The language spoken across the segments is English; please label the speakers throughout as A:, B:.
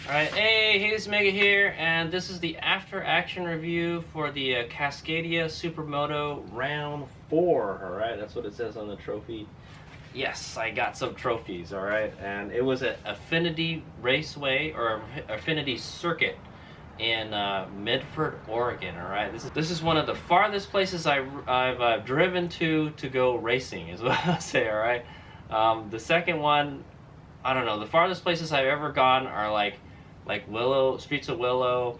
A: Alright, hey, HadesOmega here, and this is the after action review for the Cascadia Supermoto Round 4. Alright, that's what it says on the trophy. Yes, I got some trophies, alright, and it was at Affinity Raceway, or Affinity Circuit in Medford, Oregon, alright. This is one of the farthest places I've driven to go racing, is what I'll say, alright. The second one, I don't know, the farthest places I've ever gone are like Willow, Streets of Willow,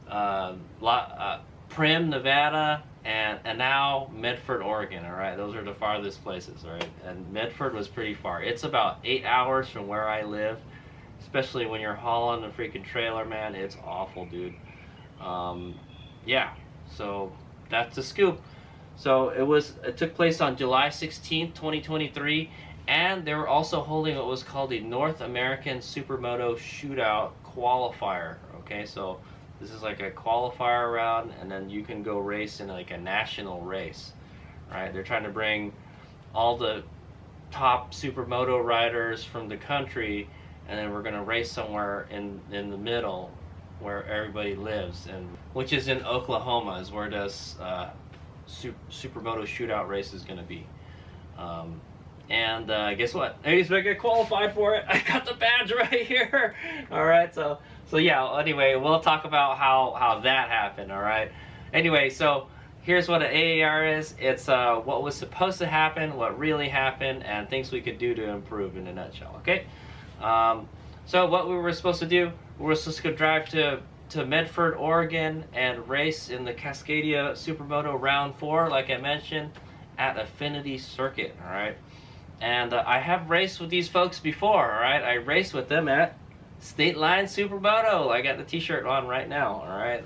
A: Primm, Nevada, and now Medford, Oregon. All right, those are the farthest places. All right, and Medford was pretty far. It's about 8 hours from where I live, especially when you're hauling a freaking trailer, man. It's awful, dude. Yeah, so that's the scoop. So it took place on July 16th, 2023. And they were also holding what was called the North American Supermoto Shootout Qualifier. Okay, so this is like a qualifier round, and then you can go race in like a national race. Right? They're trying to bring all the top supermoto riders from the country, and then we're gonna race somewhere in the middle where everybody lives, and which is in Oklahoma, is where this supermoto shootout race is gonna be. And guess what? HadesOmega qualified for it. I got the badge right here. All right, so yeah. Anyway, we'll talk about how that happened. All right. Anyway, so here's what an AAR is. It's what was supposed to happen, what really happened, and things we could do to improve in a nutshell. Okay. So what we were supposed to do, we were supposed to go drive to Medford, Oregon, and race in the Cascadia Supermoto Round 4, like I mentioned, at Affinity Circuit. All right. And I have raced with these folks before, all right? I raced with them at State Line Supermoto. I got the t-shirt on right now, all right?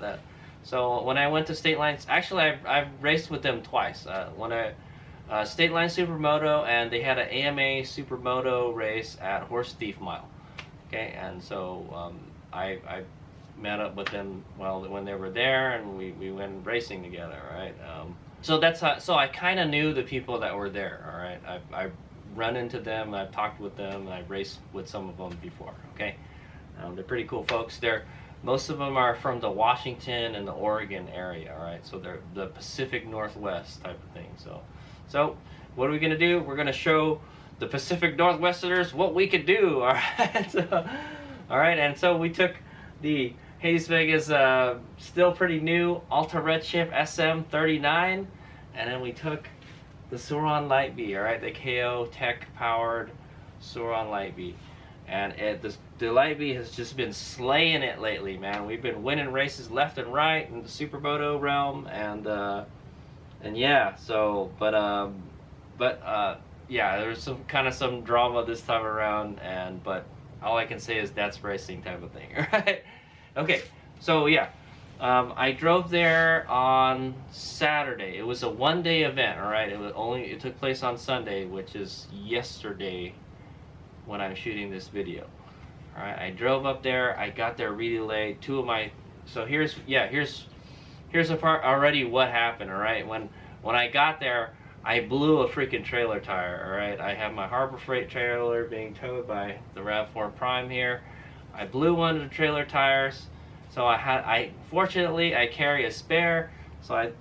A: So when I went to State Line, actually I've raced with them twice. State Line Supermoto, and they had an AMA Supermoto race at Horse Thief Mile, okay? And so I met up with them when they were there, and we went racing together, right? So that's so I kind of knew the people that were there, all right? I run into them, I've talked with them, and I've raced with some of them before, okay? They're pretty cool folks. Most of them are from the Washington and the Oregon area, all right? So they're the Pacific Northwest type of thing. So what are we gonna do? We're gonna show the Pacific Northwesterners what we could do, all right? All right, and so we took the HadesOmega's still pretty new Alta Redshift SM39, and then we took the Suron Light Bee, all right, the KO Tech powered Suron Light Bee, and the Light Bee has just been slaying it lately, man. We've been winning races left and right in the Supermoto realm, and yeah. So, yeah, there's some drama this time around, but all I can say is that's racing type of thing, all right? Okay, so yeah. I drove there on Saturday. It was a one-day event, all right? It took place on Sunday, which is yesterday when I'm shooting this video. All right, I drove up there. I got there really late. So here's the part already what happened, all right? When I got there, I blew a freaking trailer tire, all right? I have my Harbor Freight trailer being towed by the Rd.4 Prime here. I blew one of the trailer tires. So fortunately I carry a spare, so I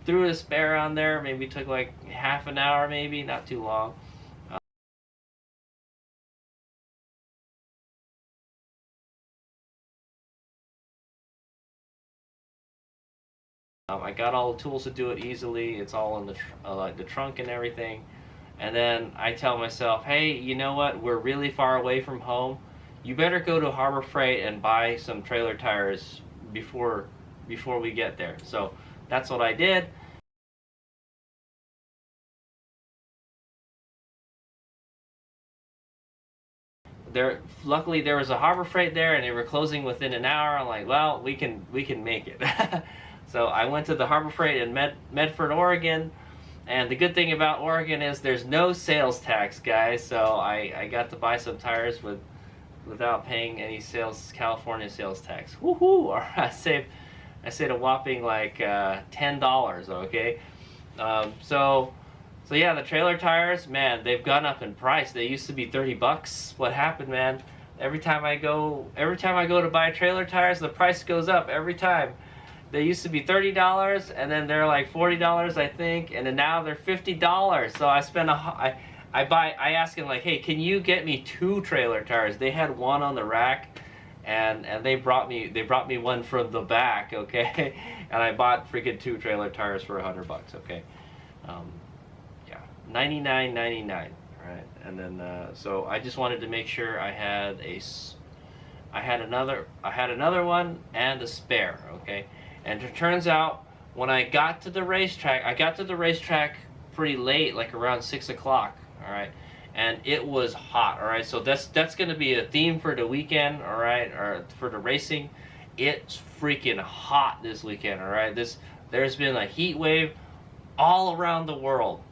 A: threw the spare on there. Maybe took like half an hour, maybe not too long. I got all the tools to do it easily. It's all in the like the trunk and everything. And then I tell myself, hey, you know what? We're really far away from home. You better go to Harbor Freight and buy some trailer tires before we get there. So that's what I did. Luckily there was a Harbor Freight there, and they were closing within an hour. I'm like, well, we can make it. So I went to the Harbor Freight in Medford, Oregon. And the good thing about Oregon is there's no sales tax, guys. So I got to buy some tires without paying any California sales tax. Woohoo! Or I saved a whopping like $10. Okay, so yeah, the trailer tires, man, they've gone up in price. They used to be $30. What happened, man? Every time I go to buy trailer tires, the price goes up every time. They used to be $30, and then they're like $40, I think, and then now they're $50. So I spend I ask them like, hey, can you get me 2 trailer tires? They had one on the rack, and they brought me one from the back, okay, and I bought freaking 2 trailer tires for $100, okay, yeah, $99.99, right, and then so I just wanted to make sure I had another one and a spare, okay. And it turns out when I got to the racetrack, pretty late, like around 6 o'clock, all right, and it was hot, all right. So that's going to be a theme for the weekend, all right, or for the racing. It's freaking hot this weekend, all right. There's been a heat wave all around the world,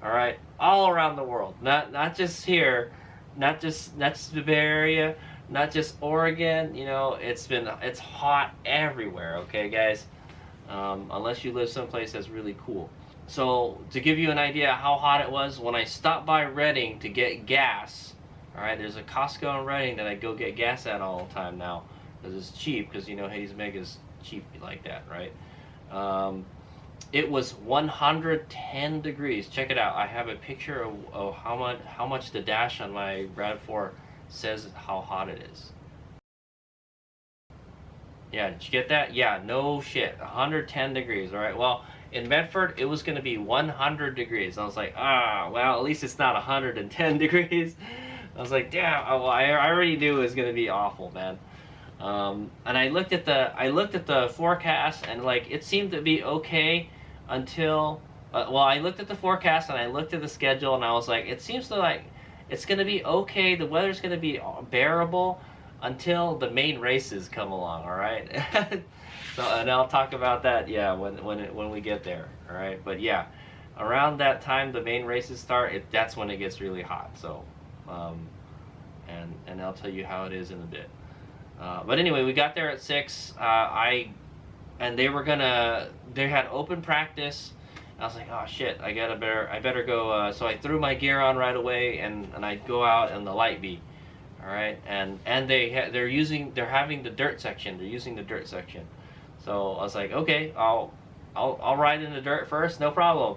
A: all right, all around the world, not just here, not just the Bay Area. Not just Oregon, you know, it's hot everywhere, okay, guys? Unless you live someplace that's really cool. So, to give you an idea how hot it was, when I stopped by Redding to get gas, all right, there's a Costco in Redding that I go get gas at all the time now, because it's cheap, because, you know, HadesOmega is cheap like that, right? It was 110 degrees. Check it out. I have a picture of how much the dash on my Rd.4 says how hot it is. Yeah, did you get that? Yeah, no shit. 110 degrees, all right? Well, in Medford, it was going to be 100 degrees. I was like, well, at least it's not 110 degrees. I was like, damn, well, I already knew it was going to be awful, man. And I looked at the forecast, and like it seemed to be okay until well, I looked at the forecast and I looked at the schedule, and I was like, it seems to like it's going to be okay. The weather's going to be bearable until the main races come along, all right? So, and I'll talk about that, yeah, when we get there, all right? But yeah, around that time the main races start, that's when it gets really hot. So, and I'll tell you how it is in a bit. But anyway, we got there at 6. And they had open practice. I was like, oh shit, I better go. So I threw my gear on right away, and I go out in the light B, all right. And they're having the dirt section. They're using the dirt section. So I was like, okay, I'll ride in the dirt first, no problem.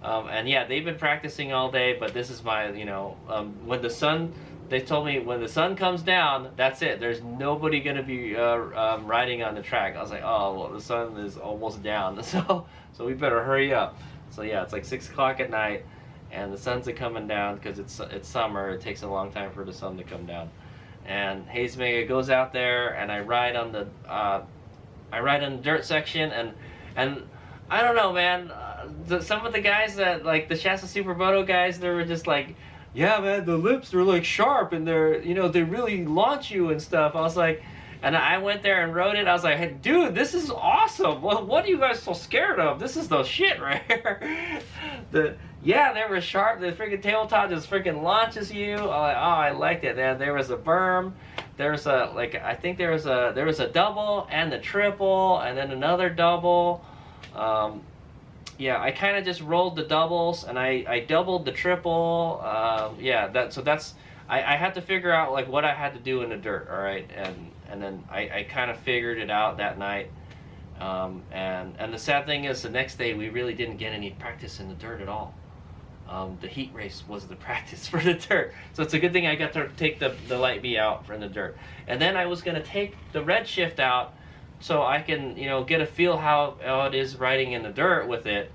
A: And yeah, they've been practicing all day, but this is my, when the sun. They told me when the sun comes down, that's it. There's nobody going to be riding on the track. I was like, oh, well, the sun is almost down, so we better hurry up. So yeah, it's like 6 o'clock at night, and the sun's coming down because it's summer. It takes a long time for the sun to come down. And HadesOmega goes out there, and I ride on the dirt section, and I don't know, man. Some of the guys that like the Cascadia Supermoto guys, they were just like, yeah, man, the lips are like sharp, and they really launch you and stuff. I was like, and I went there and rode it. I was like, hey, dude, this is awesome. What are you guys so scared of? This is the shit right here. They were sharp. The freaking tabletop just freaking launches you. I'm like, oh, I liked it. And there was a berm. There's I think there was a double and the triple, and then another double. Yeah, I kind of just rolled the doubles, and I doubled the triple. I had to figure out like what I had to do in the dirt, all right, and then I kind of figured it out that night. And the sad thing is, the next day we really didn't get any practice in the dirt at all. The heat race was the practice for the dirt, so it's a good thing I got to take the light B out from the dirt, and then I was gonna take the Redshift out, so I can, get a feel how it is riding in the dirt with it,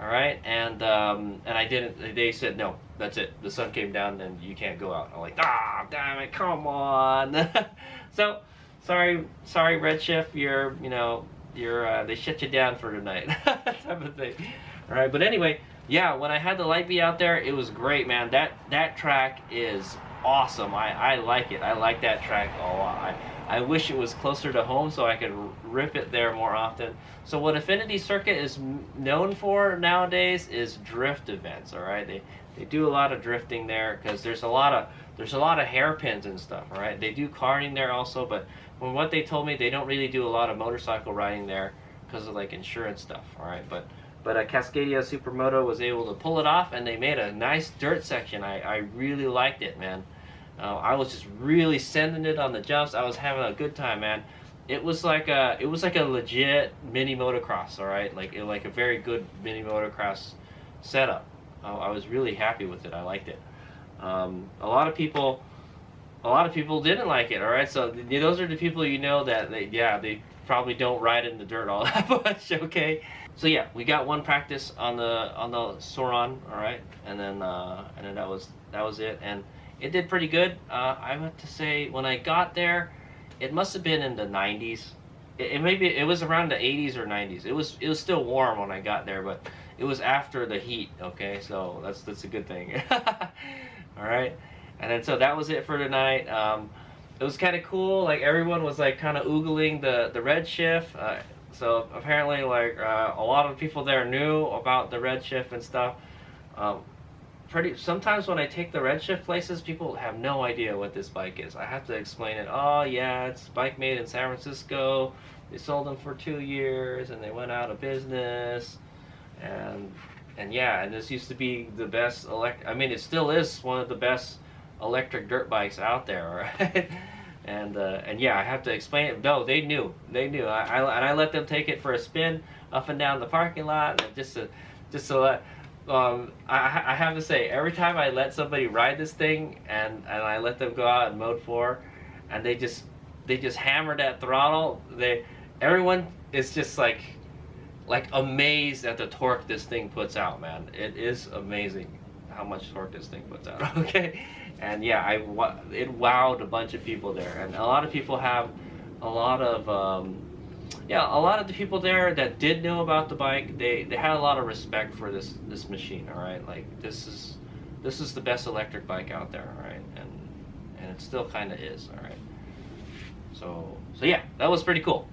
A: all right? And I didn't. They said no, that's it. The sun came down, and you can't go out. I'm like, damn it, come on. So sorry, Redshift. They shut you down for tonight, type of thing. All right, but anyway, yeah. When I had the light B out there, it was great, man. That track is awesome. I like it. I like that track a lot. I wish it was closer to home so I could rip it there more often. So what Affinity Circuit is known for nowadays is drift events. All right, they do a lot of drifting there because there's a lot of hairpins and stuff. All right, they do karting there also, but from what they told me, they don't really do a lot of motorcycle riding there because of like insurance stuff. All right, but Cascadia Supermoto was able to pull it off, and they made a nice dirt section. I really liked it, man. I was just really sending it on the jumps. I was having a good time, man. It was like a legit mini motocross, all right, like a very good mini motocross setup. I was really happy with it. I liked it. A lot of people didn't like it. All right, so those are the people that they probably don't ride in the dirt all that much. Okay, so yeah, we got one practice on the Soron. All right, and then that was it, and it did pretty good. I want to say when I got there, it must have been in the 90s. It was around the 80s or 90s. It was still warm when I got there, but it was after the heat. Okay, so that's a good thing. All right, and then so that was it for tonight. It was kind of cool. Like everyone was like kind of oogling the Redshift. So apparently, like a lot of people there knew about the Redshift and stuff. Sometimes when I take the Redshift places, people have no idea what this bike is. I have to explain it. Oh yeah, it's a bike made in San Francisco. They sold them for 2 years and they went out of business. And yeah, and this used to be the best I mean, it still is one of the best electric dirt bikes out there, right? And yeah, I have to explain it. No, they knew. I let them take it for a spin up and down the parking lot, and just to let. I have to say, every time I let somebody ride this thing and I let them go out in mode 4, and they just hammer that throttle, everyone is just like amazed at the torque this thing puts out, man. It is amazing how much torque this thing puts out. Okay, and yeah, it wowed a bunch of people there, and a lot of people have a lot of the people there that did know about the bike, they had a lot of respect for this machine. All right, like this is the best electric bike out there. All right, and it still kind of is. All right, so yeah, that was pretty cool.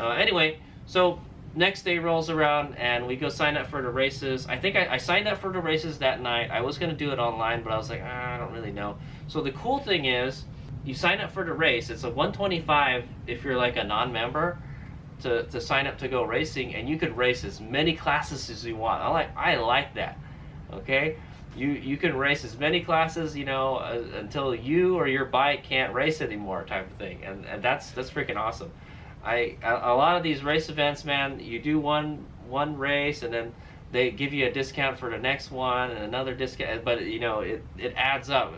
A: Anyway, so next day rolls around and we go sign up for the races. I think I signed up for the races that night. I was going to do it online, but I was like, I don't really know. So the cool thing is, you sign up for the race. It's a 125 if you're like a non-member to sign up to go racing, and you could race as many classes as you want. I like that. Okay, you can race as many classes, until you or your bike can't race anymore, type of thing, and that's freaking awesome. A lot of these race events, man, you do one race and then they give you a discount for the next one and another discount, but it adds up.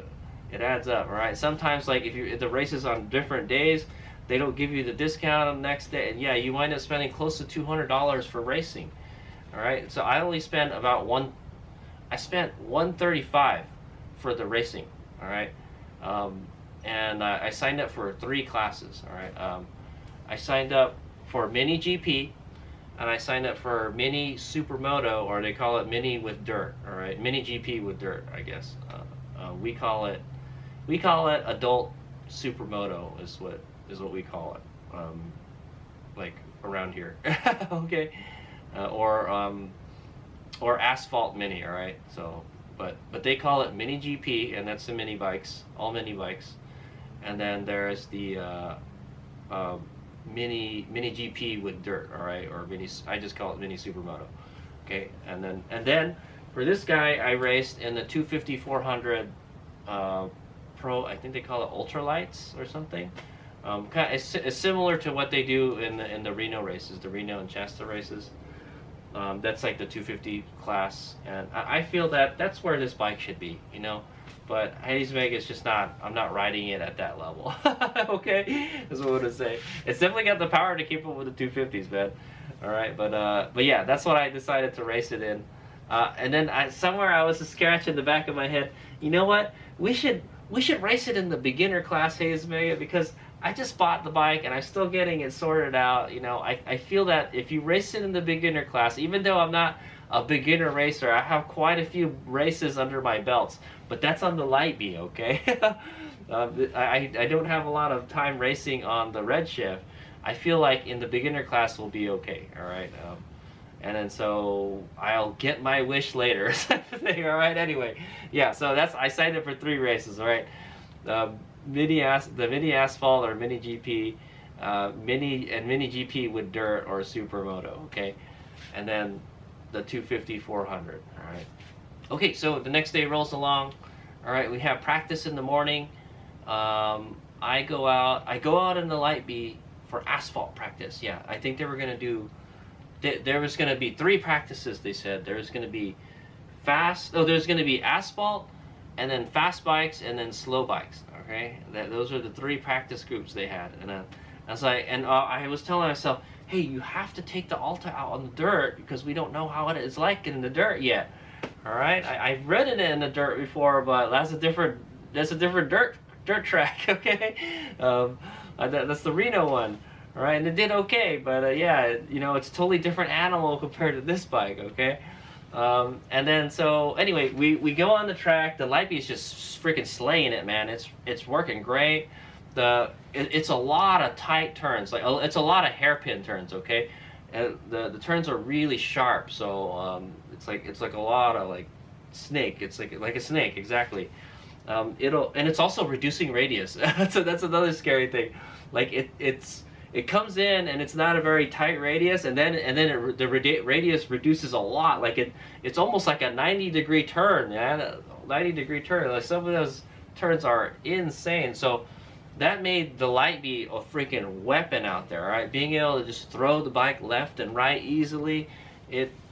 A: It adds up, all right? Sometimes, like if the race is on different days, they don't give you the discount on the next day, and yeah, you wind up spending close to $200 for racing. All right, so I only spent I spent $135 for the racing. All right, and I signed up for 3 classes. All right. I signed up for Mini GP, and I signed up for Mini Supermoto, or they call it Mini with Dirt. All right, Mini GP with Dirt, I guess. We call it Adult Supermoto is what we call it, like around here. Okay, or Asphalt Mini. All right, so but they call it Mini GP, and that's the mini bikes, all mini bikes, and then there's the Mini GP with Dirt, all right, or I just call it Mini Supermoto. Okay, and then for this guy, I raced in the 250/400 Pro. I think they call it Ultralights or something. It's similar to what they do in the Reno races, the Reno and Shasta races. That's like the 250 class, and I feel that's where this bike should be, But HadesOmega is just not. I'm not riding it at that level. Okay, that's what I want to say. It's definitely got the power to keep up with the 250s, man. All right, but yeah, that's what I decided to race it in. And then somewhere I was scratching the back of my head. You know what? We should race it in the beginner class, HadesOmega, because I just bought the bike and I'm still getting it sorted out. I feel that if you race it in the beginner class, even though I'm not a beginner racer, I have quite a few races under my belts, but that's on the light B, okay? I don't have a lot of time racing on the Redshift. I feel like in the beginner class we'll be okay, all right? And then so I'll get my wish later, type of thing, all right? Anyway, yeah, so I signed up for 3 races, all right? The Mini Asphalt or Mini GP, Mini GP with Dirt or Supermoto, okay? And then the 250/400, all right? Okay, so the next day rolls along. All right, we have practice in the morning. I go out in the light bee for asphalt practice. Yeah, I think they were gonna do. There was gonna be 3 practices. They said there's gonna be there's gonna be asphalt, and then fast bikes, and then slow bikes. Okay, those are the 3 practice groups they had, and I was like, I was telling myself, hey, you have to take the Alta out on the dirt because we don't know how it is like in the dirt yet. All right, I've ridden it in the dirt before, but that's a different dirt track. Okay, that's the Reno one. All right, and it did okay, but yeah, you know, it's a totally different animal compared to this bike. Okay, and then so anyway, we go on the track. The light bee is just freaking slaying it, man. It's working great. It's a lot of tight turns, like it's a lot of hairpin turns. Okay, and the turns are really sharp, so it's like a lot of like snake. It's like a snake, exactly. And it's also reducing radius. that's another scary thing. Like it comes in and it's not a very tight radius, and then the radius reduces a lot. Like it's almost like a 90-degree turn, man. A 90-degree turn. Like some of those turns are insane. So that made the light bee a freaking weapon out there, right? Being able to just throw the bike left and right easily.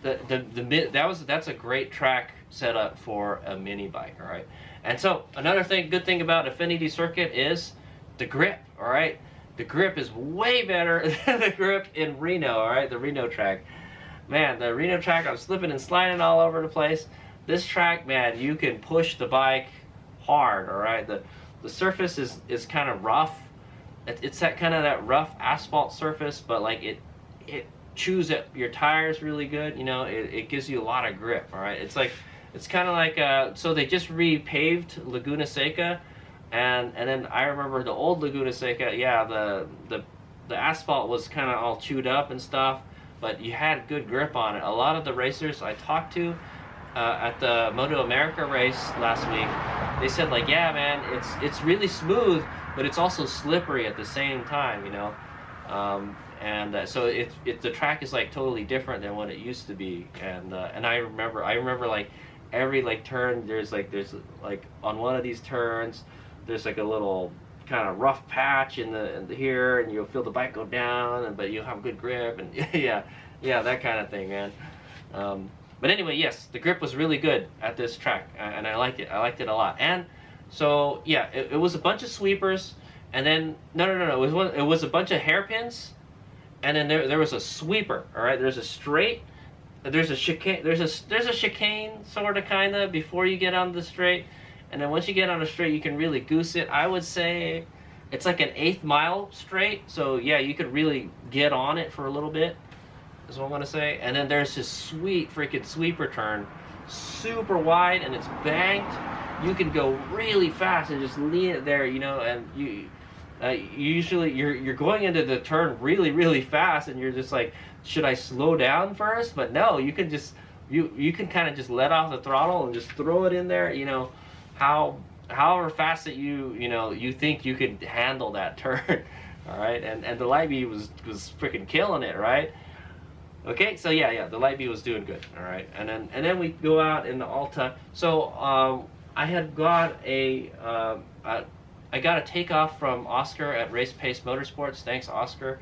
A: That's a great track setup for a mini bike, all right? And so another good thing about Affinity Circuit is the grip, all right? The grip is way better than the grip in Reno, all right? The Reno track. Man, the Reno track, I'm slipping and sliding all over the place. This track, man, you can push the bike hard, all right? The surface is kind of rough. It's that rough asphalt surface, but like it chews at your tires really good. You know, it gives you a lot of grip. All right, it's kind of like so they just repaved Laguna Seca, and then I remember the old Laguna Seca. Yeah, the asphalt was kind of all chewed up and stuff, but you had good grip on it. A lot of the racers I talked to at the Moto America race last week, they said like, yeah, man, it's really smooth, but it's also slippery at the same time, you know. So the track is like totally different than what it used to be, and I remember like every like turn there's like on one of these turns there's like a little kind of rough patch in the here, and you'll feel the bike go down, but you'll have good grip, and yeah, that kind of thing, man. But anyway, yes, the grip was really good at this track, and I liked it. I liked it a lot. And so yeah, it was a bunch of sweepers, and then no, it was a bunch of hairpins, and then there was a sweeper. All right, there's a straight, there's a chicane, there's a chicane sort of kind of before you get on the straight, and then once you get on the straight, you can really goose it. I would say it's like an 1/8 mile straight, so yeah, you could really get on it for a little bit, is what I'm gonna say. And then there's this sweet freaking sweeper turn, super wide, and it's banked. You can go really fast and just lean it there, you know. And usually you're going into the turn really fast, and you're just like, should I slow down first? But no, you can just you can kind of just let off the throttle and just throw it in there, you know, however fast that you think you could handle that turn. All right, and the light bee was freaking killing it, right? Okay, so yeah, the light bee was doing good. All right, and then we go out in the Alta. So I had got I got a takeoff from Oscar at Race Pace Motorsports. Thanks, Oscar,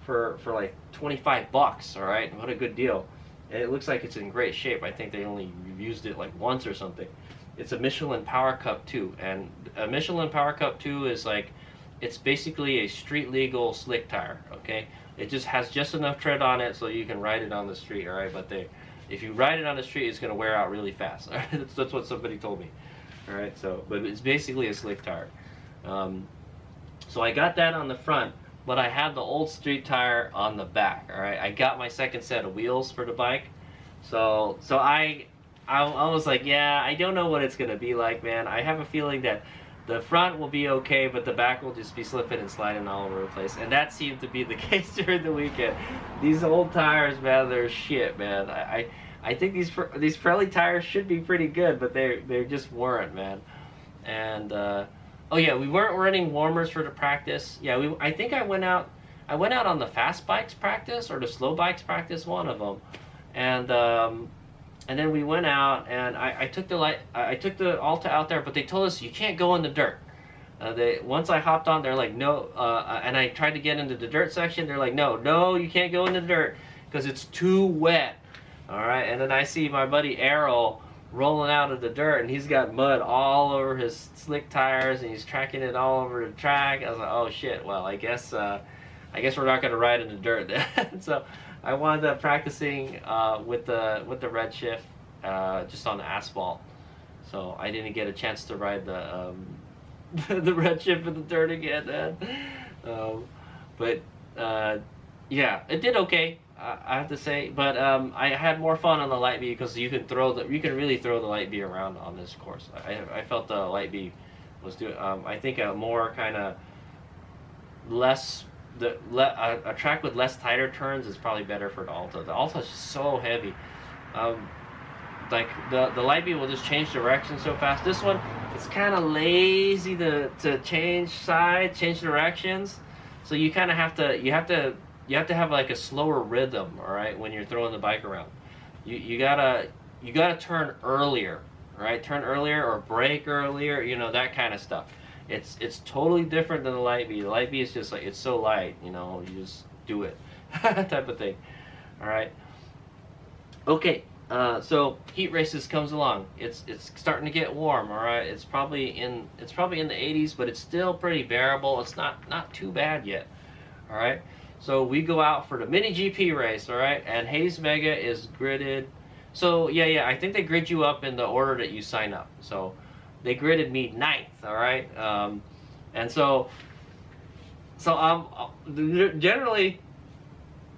A: for like $25. All right, what a good deal. And it looks like it's in great shape. I think they only used it like once or something. It's a Michelin Power Cup 2, and a Michelin Power Cup 2 is like, it's basically a street legal slick tire. Okay, it just has just enough tread on it so you can ride it on the street. All right, but if you ride it on the street, it's going to wear out really fast. All right? That's what somebody told me. All right, so but it's basically a slick tire. So I got that on the front, but I had the old street tire on the back. All right, I got my second set of wheels for the bike, so I was like, yeah, I don't know what it's gonna be like, man. I have a feeling that the front will be okay, but the back will just be slipping and sliding all over the place, and that seemed to be the case during the weekend. These old tires, man, they're shit, man. I think these Pirelli tires should be pretty good, but they just weren't, man. And oh yeah, we weren't running warmers for the practice. Yeah, I think I went out on the fast bikes practice or the slow bikes practice, one of them, and then we went out, and I took the Alta out there, but they told us you can't go in the dirt. Once I hopped on, they're like, no, and I tried to get into the dirt section. They're like, no, you can't go into the dirt because it's too wet. All right, and then I see my buddy Errol rolling out of the dirt, and he's got mud all over his slick tires, and he's tracking it all over the track. I was like, oh shit, well, I guess we're not gonna ride in the dirt then. So I wound up practicing with the Redshift just on the asphalt. So I didn't get a chance to ride the the Redshift in the dirt again, man. But yeah, it did okay, I have to say. But I had more fun on the light bee because you can really throw the light bee around on this course. I felt the light bee was doing. I think a more kind of a track with less tighter turns is probably better for the Alta. The Alta is so heavy. Like the light bee will just change direction so fast. This one, it's kind of lazy to change sides, change directions. So you kind of have to have like a slower rhythm, all right, when you're throwing the bike around. You gotta turn earlier, all right? Turn earlier or brake earlier, you know, that kind of stuff. It's totally different than the light bee. The light bee is just like, it's so light, you know, you just do it, type of thing. All right. Okay. So heat races comes along. It's starting to get warm. All right. It's probably in the 80s, but it's still pretty bearable. It's not too bad yet. All right. So we go out for the mini GP race. All right. And HadesOmega is gridded. So yeah. I think they grid you up in the order that you sign up. So they gridded me 9th. All right. And so generally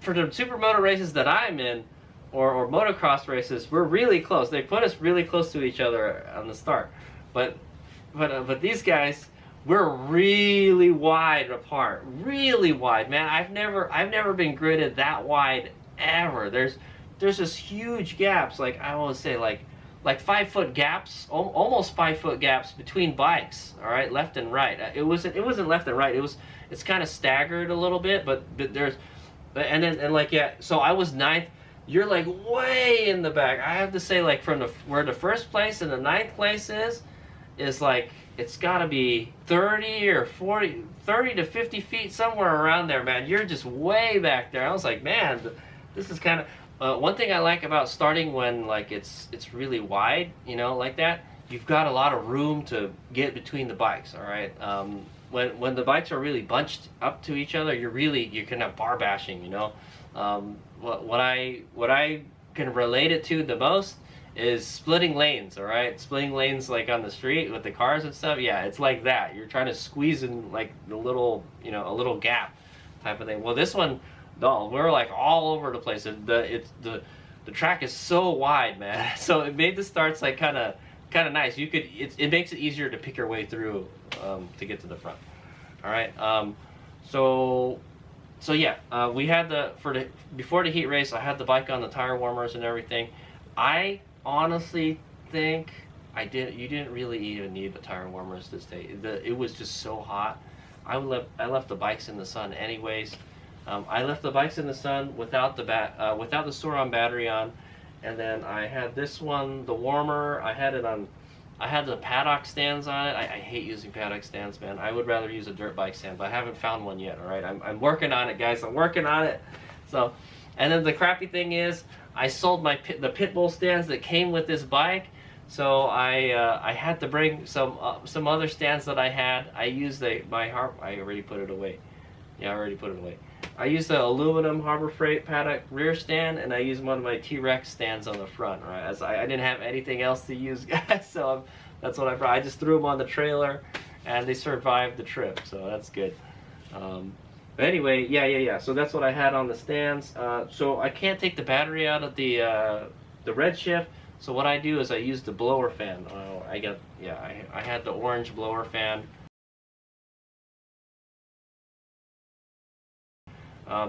A: for the supermoto races that I'm in, or motocross races, we're really close. They put us really close to each other on the start, but these guys, we're really wide apart, really wide, man. I've never been gridded that wide ever. There's just huge gaps, like I want to say like 5-foot gaps, almost 5-foot gaps between bikes. All right, left and right. It wasn't left and right. It's kind of staggered a little bit, but there's, and like yeah. So I was 9th. You're like way in the back. I have to say, like from where the first place and the 9th place is like, it's got to be 30 or 40, 30 to 50 feet, somewhere around there, man. You're just way back there. I was like, man, this is kind of one thing I like about starting when like it's really wide, you know, like that. You've got a lot of room to get between the bikes. All right. When the bikes are really bunched up to each other, you can have bar bashing, you know. What I can relate it to the most is splitting lanes. All right, splitting lanes like on the street with the cars and stuff. Yeah, it's like that. You're trying to squeeze in like the little, you know, a little gap type of thing. Well, this one, no, we're like all over the place. The track is so wide, man. So it made the starts like kind of nice. It makes it easier to pick your way through to get to the front. All right. So yeah, we had before the heat race, I had the bike on the tire warmers and everything. I honestly think you didn't really even need the tire warmers this day. It was just so hot. I left the bikes in the sun anyways. I left the bikes in the sun without the Sur-On battery on, and then I had this one, the warmer. I had the paddock stands on it. I hate using paddock stands, man. I would rather use a dirt bike stand, but I haven't found one yet. All right, I'm working on it, guys. I'm working on it. So, and then the crappy thing is, I sold the pit bull stands that came with this bike. So I had to bring some other stands that I had. I used I already put it away. Yeah, I already put it away. I used the aluminum Harbor Freight paddock rear stand, and I used one of my T-Rex stands on the front, right? As I didn't have anything else to use, guys, so that's what I brought. I just threw them on the trailer, and they survived the trip, so that's good. But anyway, yeah. So that's what I had on the stands. So I can't take the battery out of the Redshift, so what I do is I use the blower fan. I had the orange blower fan.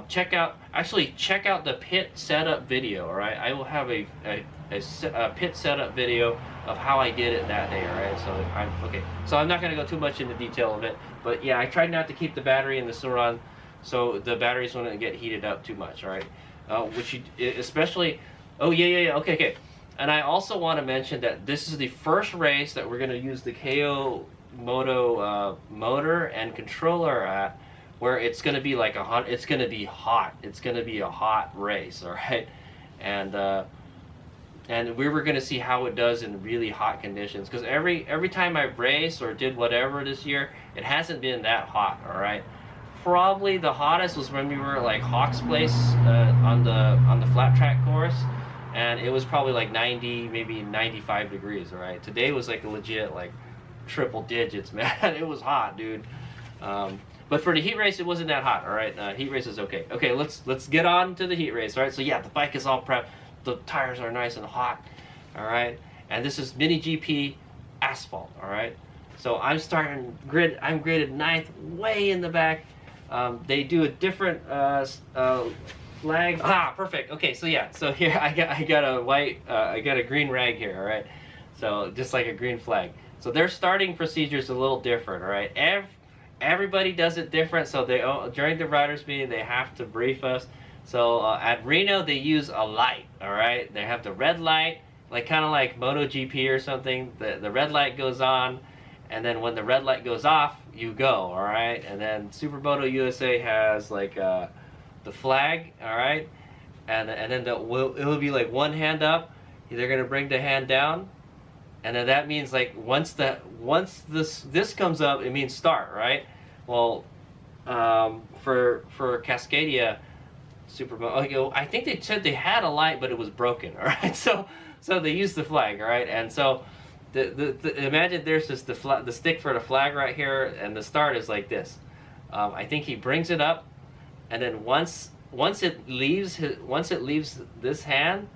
A: Check out the pit setup video. All right, I will have a pit setup video of how I did it that day. All right, so I'm not going to go too much into detail of it, but yeah, I tried not to keep the battery in the Sur-On, so the batteries wouldn't get heated up too much. All right, especially. Oh yeah. Okay. And I also want to mention that this is the first race that we're going to use the KO motor and controller at, where it's gonna be like it's gonna be hot. It's gonna be a hot race, all right, and we were gonna see how it does in really hot conditions. Because every time I've raced or did whatever this year, it hasn't been that hot, all right. Probably the hottest was when we were at like Hawks Place on the flat track course, and it was probably like 90, maybe 95 degrees. All right, today was like a legit like triple digits, man. It was hot, dude. But for the heat race, it wasn't that hot. All right, heat race is okay. Okay, let's get on to the heat race. All right, so yeah, the bike is all prepped. The tires are nice and hot. All right, and this is mini GP asphalt. All right, so I'm starting grid. I'm graded 9th, way in the back. They do a different flag. Ah, perfect. Okay, so yeah, so here I got a white, I got a green rag here. All right, so just like a green flag. So their starting procedure is a little different. All right, everybody does it different. So they during the riders meeting they have to brief us. So at Reno they use a light. All right, they have the red light, like kind of like MotoGP or something. The red light goes on. And then when the red light goes off, you go, all right? And then Supermoto USA has like the flag, all right? And then it'll be like one hand up. They're gonna bring the hand down, and then that means like once this comes up, it means start, right? Well, for Cascadia Supermoto, I think they said they had a light, but it was broken, all right? So they used the flag, all right? And so. Imagine there's just the stick for the flag right here, and the start is like this. I think he brings it up, and then once it leaves this hand,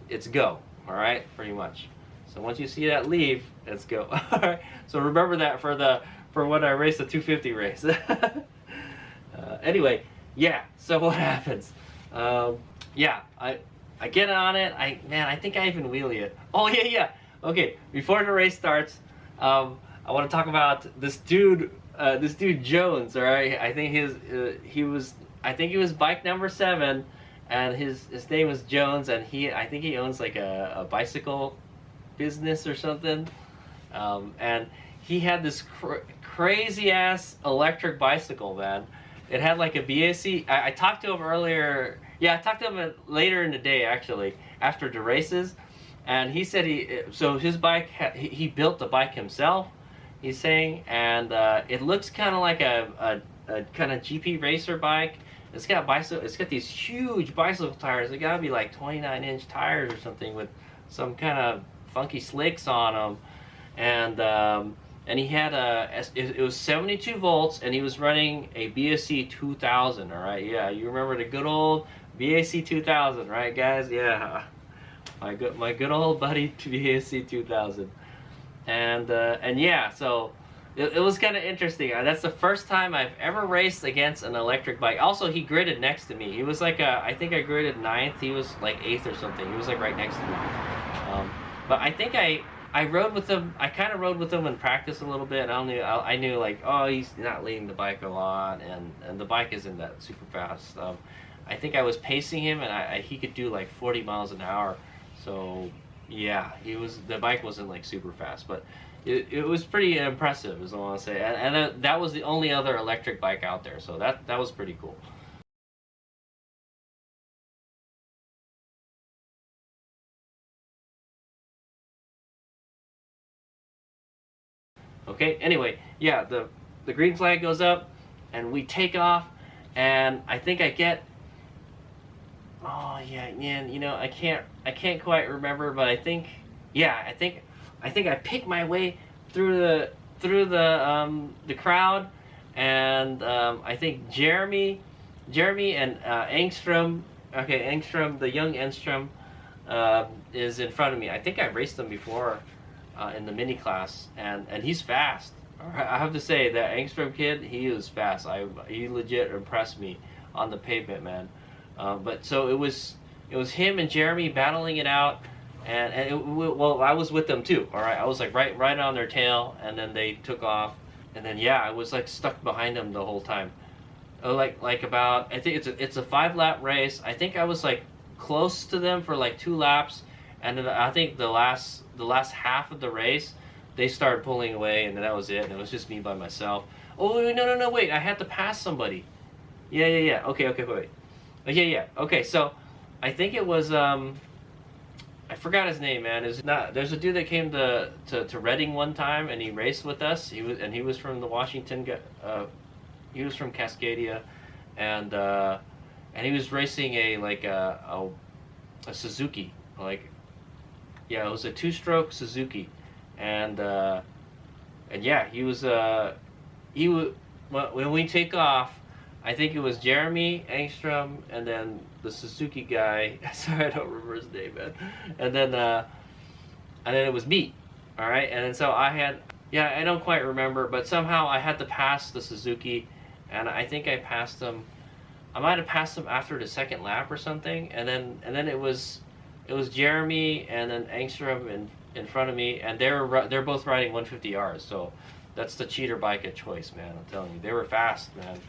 A: it's go. All right, pretty much. So once you see that leave, it's go. All right. So remember that for when I raced the 250 race. Anyway, yeah. So what happens? Yeah, I get on it. I think I even wheelie it. Oh yeah. Okay, before the race starts, I want to talk about this dude Jones. All right, I think he was bike number 7, and his name was Jones, and I think he owns like a bicycle business or something, and he had this crazy ass electric bicycle, man. It had like a BAC. I talked to him earlier. Yeah, I talked to him later in the day actually after the races. And he said his bike, he built the bike himself, he's saying, and it looks kind of like a kind of GP racer bike. It's got these huge bicycle tires. They gotta be like 29-inch tires or something with some kind of funky slicks on them. And he had it was 72 volts, and he was running a BSC 2000. All right, yeah, you remember the good old BAC 2000, right, guys? Yeah. My good old buddy BAC 2000, and yeah, so it was kind of interesting. That's the first time I've ever raced against an electric bike. Also, he gridded next to me. He was like I think I gridded 9th. He was like 8th or something. He was like right next to me. But I think I rode with him. I kind of rode with him in practice a little bit. I knew like, oh, he's not leading the bike a lot, and the bike isn't that super fast. I think I was pacing him, and he could do like 40 miles an hour. So yeah, the bike wasn't like super fast, but it was pretty impressive, is all I want to say. And that was the only other electric bike out there, so that was pretty cool. Okay, anyway, yeah, the green flag goes up, and we take off, and I think I get. Oh yeah, you know, I can't quite remember, but I think I picked my way through the crowd, and I think Jeremy and Engstrom, the young Engstrom, is in front of me. I think I raced him before in the mini class, and he's fast. I have to say that Engstrom kid, he was fast. He legit impressed me on the pavement, man. But so it was him and Jeremy battling it out, well, I was with them too. All right, I was like right on their tail, and then they took off, and then yeah, I was like stuck behind them the whole time. Like about, I think it's a 5-lap race. I think I was like close to them for like 2 laps, and then I think the last half of the race, they started pulling away, and then that was it, and it was just me by myself. Oh, no, wait, I had to pass somebody. Yeah. Okay, wait. Yeah. Okay, so I think it was, I forgot his name, man. There's a dude that came to Reading one time, and he raced with us. He was from the Washington, he was from Cascadia, and he was racing a Suzuki, like, yeah, it was a 2-stroke Suzuki, and yeah, he was when we take off, I think it was Jeremy Angstrom and then the Suzuki guy. Sorry, I don't remember his name, man. And then it was me. All right, and then so I don't quite remember, but somehow I had to pass the Suzuki, and I think I passed him. I might have passed him after the second lap or something, and then it was Jeremy and then Angstrom in front of me, and they're both riding 150Rs, so that's the cheater bike of choice, man. I'm telling you, they were fast, man.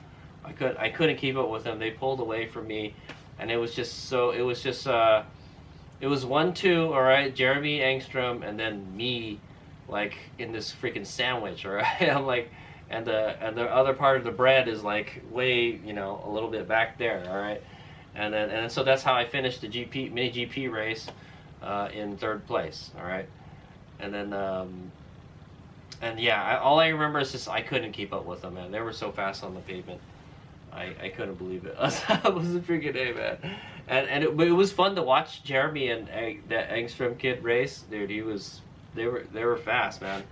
A: I couldn't keep up with them. They pulled away from me, and it was 1-2, all right, Jeremy Angstrom, and then me, like in this freaking sandwich, all right. I'm like, and the other part of the bread is like way, a little bit back there, all right. And so that's how I finished the mini GP race in 3rd place, all right. And then and yeah, all I remember is just I couldn't keep up with them, man. They were so fast on the pavement. I couldn't believe it. I was a freaking A, man. And it was fun to watch Jeremy and that Angstrom kid race, dude. They were fast, man.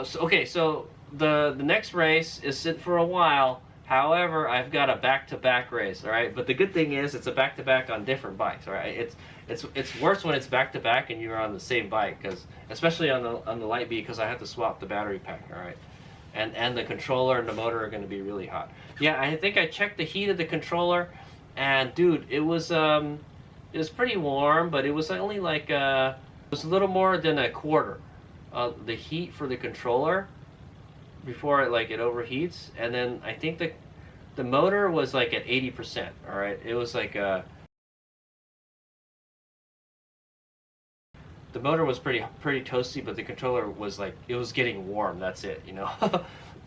A: So the next race is sit for a while. However, I've got a back-to-back race, all right. But the good thing is it's a back-to-back on different bikes, all right. It's worse when it's back-to-back and you're on the same bike, because especially on the Light B, because I have to swap the battery pack, all right. And the controller and the motor are going to be really hot. Yeah, I think I checked the heat of the controller, and dude, it was pretty warm, but it was only like it was a little more than a quarter the heat for the controller before it overheats. And then I think the motor was like at 80%. All right, it was like the motor was pretty toasty, but the controller was like, it was getting warm. That's it,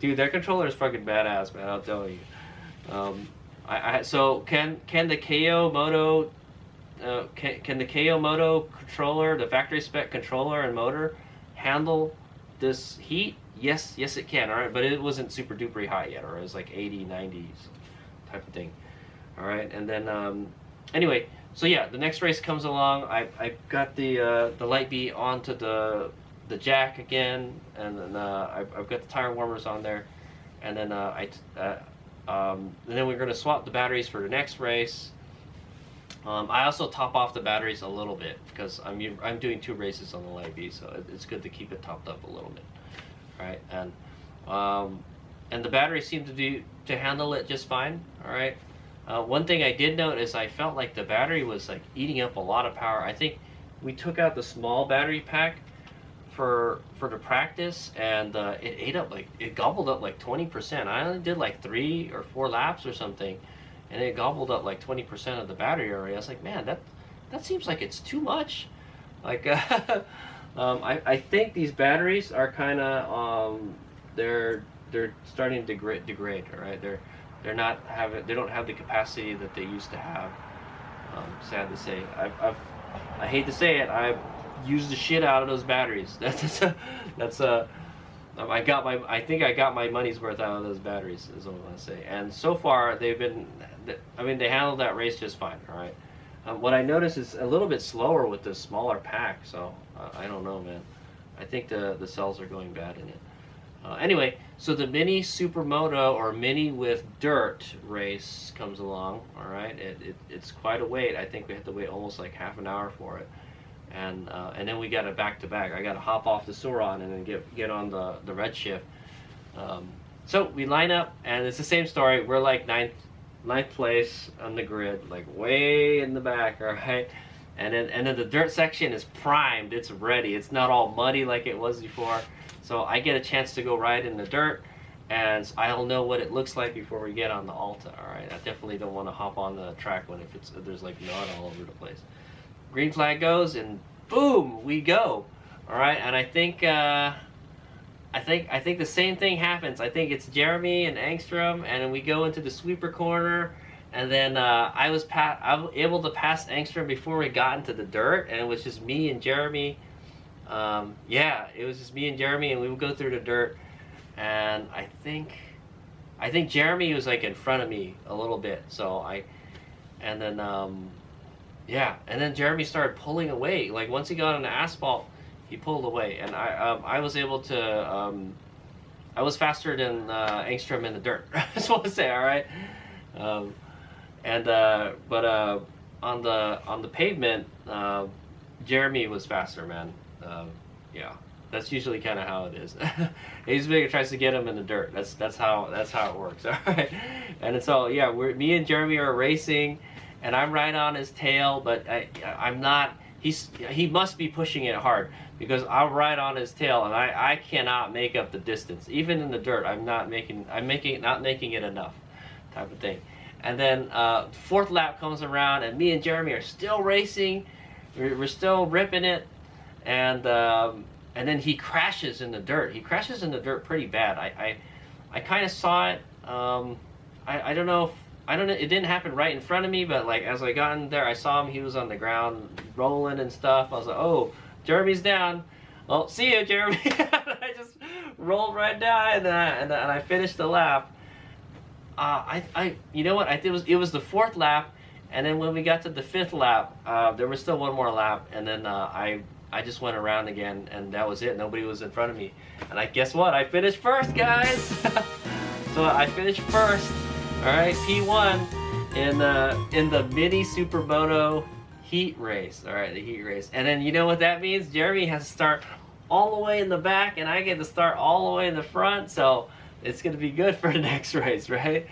A: Dude, that controller is fucking badass, man. I'll tell you. So can the KO Moto can the KO Moto controller, the factory spec controller and motor, handle this heat? Yes, it can. All right, but it wasn't super duper hot yet, or it was like 80, 90s type of thing. All right, and then anyway. So yeah, the next race comes along. I got the Light B onto the jack again, and then I've got the tire warmers on there, and then and then we're gonna swap the batteries for the next race. I also top off the batteries a little bit because I'm doing 2 races on the Light B, so it's good to keep it topped up a little bit, right? And the batteries seem to handle it just fine, all right. One thing I did note is I felt like the battery was like eating up a lot of power. I think we took out the small battery pack for the practice, and it gobbled up like 20%. I only did like 3 or 4 laps or something, and it gobbled up like 20% of the battery already. I was like, man, that seems like it's too much. Like I think these batteries are kind of they're starting to degrade. All right, they don't have the capacity that they used to have. Sad to say. I hate to say it, I've used the shit out of those batteries. I think I got my money's worth out of those batteries, is what I want to say. And so far they handled that race just fine. All right. What I noticed is a little bit slower with the smaller pack, so I don't know, man. I think the cells are going bad in it. Anyway, so the mini Supermoto, or mini with dirt race, comes along. All right, it's quite a wait. I think we have to wait almost like half an hour for it, and then we got a back-to-back. I got to hop off the Suron and then get on the Redshift. So we line up, and it's the same story. We're like ninth place on the grid, like way in the back. All right. And then the dirt section is primed. It's ready. It's not all muddy like it was before. So I get a chance to go ride in the dirt, and I'll know what it looks like before we get on the Alta. All right, I definitely don't want to hop on the track if there's like mud all over the place. Green flag goes, and boom, we go. All right, and I think I think the same thing happens. I think it's Jeremy and Angstrom, and then we go into the sweeper corner, and then I was able to pass Angstrom before we got into the dirt, and it was just me and Jeremy. Yeah, it was just me and Jeremy, and we would go through the dirt, and I think Jeremy was like in front of me a little bit. So and then yeah, and then Jeremy started pulling away. Like once he got on the asphalt, he pulled away, and I was able to I was faster than Angstrom in the dirt. I just want to say, all right. But on the pavement, Jeremy was faster, man. Yeah, that's usually kind of how it is. HadesOmega tries to get him in the dirt. That's how it works. All right, and so yeah, me and Jeremy are racing, and I'm right on his tail, but I'm not. He must be pushing it hard because I'm right on his tail, and I cannot make up the distance. Even in the dirt, I'm not making it enough, type of thing. And then fourth lap comes around, and me and Jeremy are still racing. We're still ripping it, and then he crashes in the dirt. He crashes in the dirt pretty bad. I kind of saw it. I don't know. It didn't happen right in front of me, but like as I got in there, I saw him. He was on the ground rolling and stuff. I was like, oh, Jeremy's down. Well, see you, Jeremy. I just rolled right down, and I finished the lap. You know what? It was the fourth lap, and then when we got to the fifth lap, there was still one more lap, and then I just went around again, and that was it. Nobody was in front of me, and guess what? I finished first, guys. So I finished first. All right, P1 in the mini Supermoto heat race. All right, the heat race, and then you know what that means? Jeremy has to start all the way in the back, and I get to start all the way in the front. So it's gonna be good for the next race, right?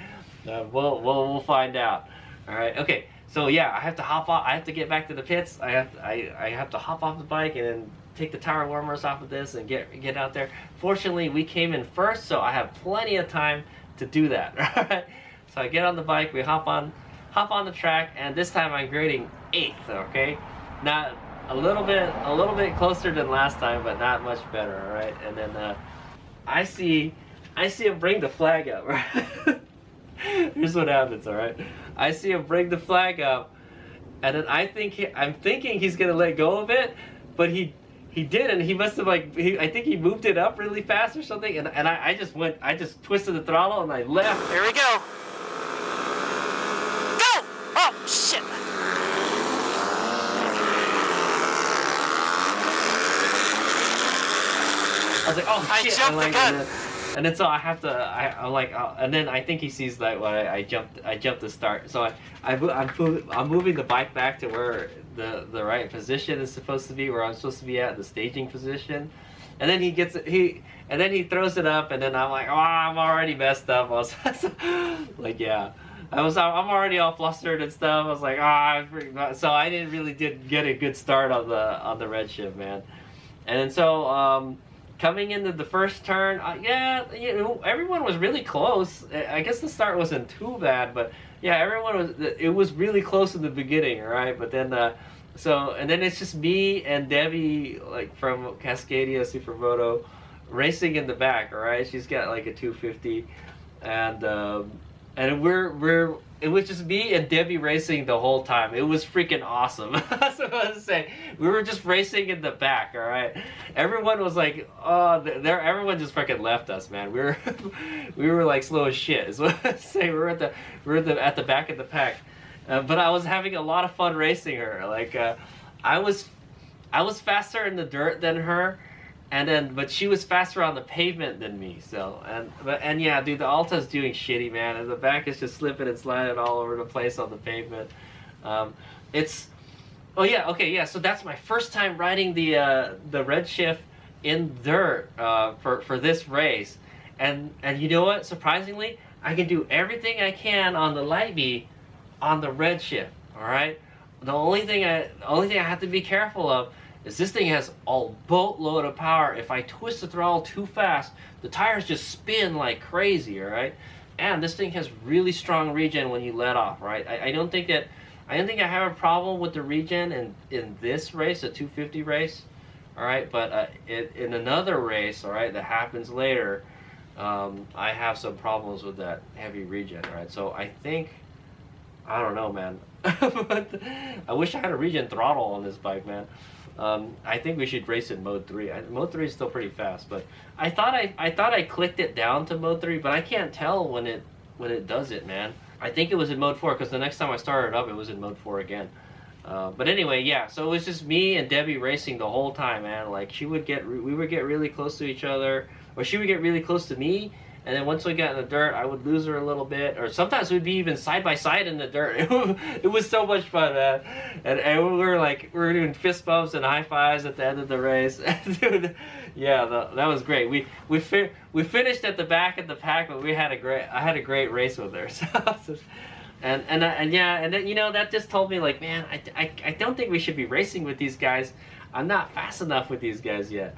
A: We'll find out. All right, okay. So yeah, I have to hop off. I have to get back to the pits. I have to hop off the bike and then take the tire warmers off of this and get out there. Fortunately, we came in first, so I have plenty of time to do that. All right. So I get on the bike. We hop on the track, and this time I'm grading 8th. Okay, not a little bit closer than last time, but not much better. All right, and then I see him bring the flag up. Right? Here's what happens. All right, I see him bring the flag up, and then I'm thinking he's gonna let go of it, but he didn't. He must have I think he moved it up really fast or something, and I just twisted the throttle and I left.
B: Here we go. Go! Oh shit!
A: I was like, oh shit!
B: I jumped the gun.
A: And then so I have to, and then I think he sees that when I jumped the start. So I'm moving the bike back to where the right position is supposed to be, where I'm supposed to be at, the staging position. And then he throws it up, and then I'm like, oh, I'm already messed up. I was like, yeah, I'm already all flustered and stuff. I was like, so I didn't really get a good start on the Redshift, man. And then so coming into the first turn, yeah, you know, everyone was really close. I guess the start wasn't too bad, but yeah, it was really close in the beginning, right? But then, and then it's just me and Debbie, like from Cascadia Supermoto, racing in the back, all right? She's got like a 250, and it was just me and Debbie racing the whole time. It was freaking awesome. That's what I was saying. We were just racing in the back, all right? Everyone was like, oh, everyone just freaking left us, man. We were like slow as shit. Is what I was saying. We were at the back of the pack. But I was having a lot of fun racing her. Like, I was faster in the dirt than her. But she was faster on the pavement than me. So, and yeah, dude, the Alta's doing shitty, man. And the back is just slipping and sliding all over the place on the pavement. Oh yeah, okay, yeah. So that's my first time riding the Redshift in dirt for this race. And you know what? Surprisingly, I can do everything I can on the Light B on the Redshift. All right. The only thing I have to be careful of is this thing has a boatload of power. If I twist the throttle too fast, the tires just spin like crazy, all right? And this thing has really strong regen when you let off, right? I don't think I have a problem with the regen in this race, the 250 race, all right. But in another race, all right, that happens later, I have some problems with that heavy regen, all right. So I think, I don't know, man. But I wish I had a regen throttle on this bike, man. I think we should race in mode 3. Mode 3 is still pretty fast, but I thought I clicked it down to mode 3, but I can't tell when it does it, man. I think it was in mode 4 because the next time I started up, it was in mode 4 again. But anyway, yeah. So it was just me and Debbie racing the whole time, man. Like we would get really close to each other, or she would get really close to me. And then once we got in the dirt, I would lose her a little bit. Or sometimes we'd be even side by side in the dirt. It was so much fun, man. And we were doing fist bumps and high fives at the end of the race. Dude, yeah, that was great. We finished at the back of the pack, but I had a great race with her. So, and yeah, and then, you know, that just told me, like, man, I don't think we should be racing with these guys. I'm not fast enough with these guys yet.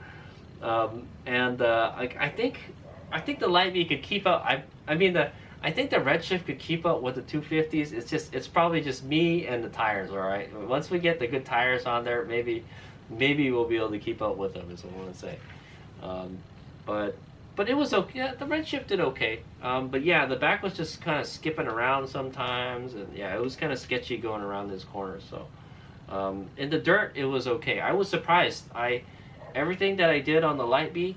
A: I think the Light V could keep up. I think the Redshift could keep up with the 250s. It's probably just me and the tires. All right. Once we get the good tires on there, maybe we'll be able to keep up with them. Is what I want to say. But it was okay. Yeah, the Redshift did okay. But yeah, the back was just kind of skipping around sometimes, and yeah, it was kind of sketchy going around this corner. So in the dirt, it was okay. I was surprised. Everything that I did on the Light V,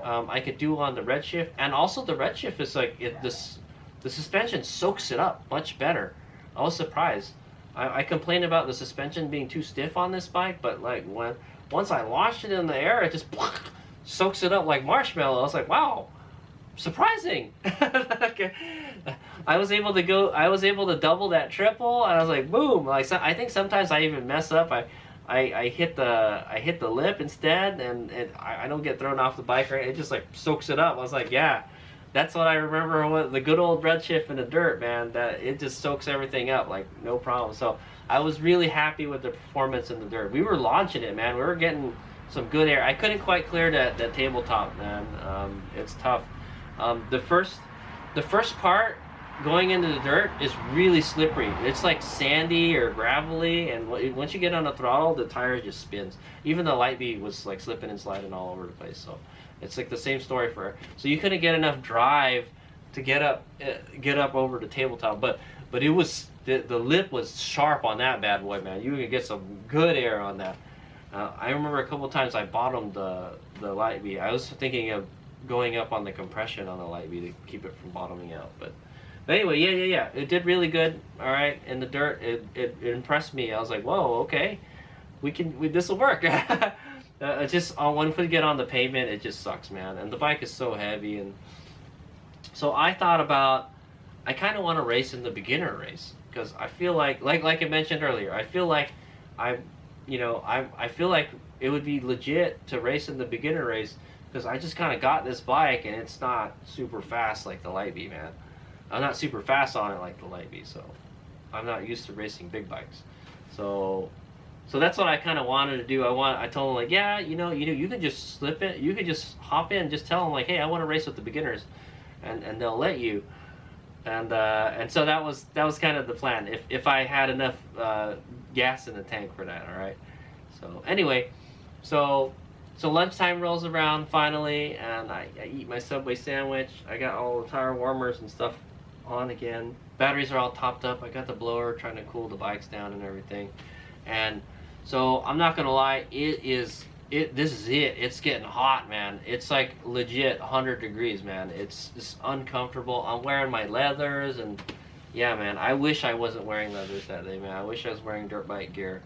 A: I could do on the Redshift, and also the Redshift is like the suspension soaks it up much better. I was surprised. I complained about the suspension being too stiff on this bike, but like once I launched it in the air, it just soaks it up like marshmallow. I was like, wow, surprising. I was able to double that triple, and I was like, boom. Like, so I think sometimes I even mess up. I hit the lip instead, and I don't get thrown off the bike, right? It just like soaks it up. I was like, yeah, that's what I remember with the good old Redshift in the dirt, man. That it just soaks everything up, like no problem. So I was really happy with the performance in the dirt. We were launching it, man. We were getting some good air. I couldn't quite clear that tabletop, man. It's tough. The first part going into the dirt is really slippery. It's like sandy or gravelly, and once you get on the throttle, the tire just spins. Even the Light V was like slipping and sliding all over the place. So it's like the same story for her. So you couldn't get enough drive to get up over the tabletop, but it was the lip was sharp on that bad boy, man. You could get some good air on that. I remember a couple times I bottomed the Light V. I was thinking of going up on the compression on the Light V to keep it from bottoming out, but anyway, yeah. It did really good. All right, in the dirt, it impressed me. I was like, whoa, okay, this will work. Just once we get on the pavement, it just sucks, man. And the bike is so heavy, and so I thought about, I kind of want to race in the beginner race because I feel like I mentioned earlier, I feel like I feel like it would be legit to race in the beginner race because I just kind of got this bike and it's not super fast like the Light V, man. I'm not super fast on it like the Light V, so I'm not used to racing big bikes. So that's what I kind of wanted to do. I told them, like, yeah, you can just slip it. You can just hop in, just tell them, like, hey, I want to race with the beginners, and they'll let you. And so that was kind of the plan. If I had enough gas in the tank for that, all right. So anyway, so lunchtime rolls around finally, and I eat my Subway sandwich. I got all the tire warmers and stuff on again. Batteries are all topped up. I got the blower trying to cool the bikes down and everything. And so I'm not gonna lie, this is it. It's getting hot, man. It's like legit 100 degrees, man. It's uncomfortable. I'm wearing my leathers, and yeah, man, I wish I wasn't wearing leathers that day, man. I wish I was wearing dirt bike gear,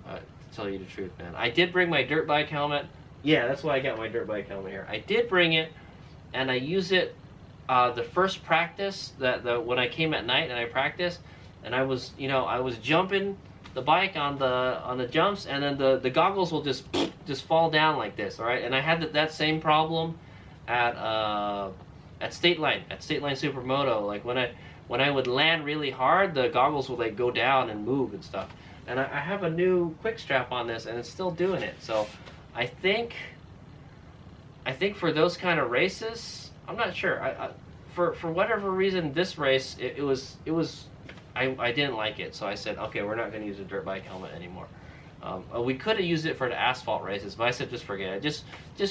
A: to tell you the truth, man. I did bring my dirt bike helmet. Yeah, that's why I got my dirt bike helmet here. I did bring it, and I use it the first practice when I came at night and I practiced, and I was jumping the bike on the jumps, and then the goggles will just fall down like this, all right? And I had that same problem at State Line Supermoto. Like when I would land really hard, the goggles would like go down and move and stuff. And I have a new quick strap on this, and it's still doing it. So I think for those kind of races, I'm not sure. For whatever reason, this race I didn't like it, so I said, okay, we're not going to use a dirt bike helmet anymore. We could have used it for the asphalt races, but I said just forget it. Just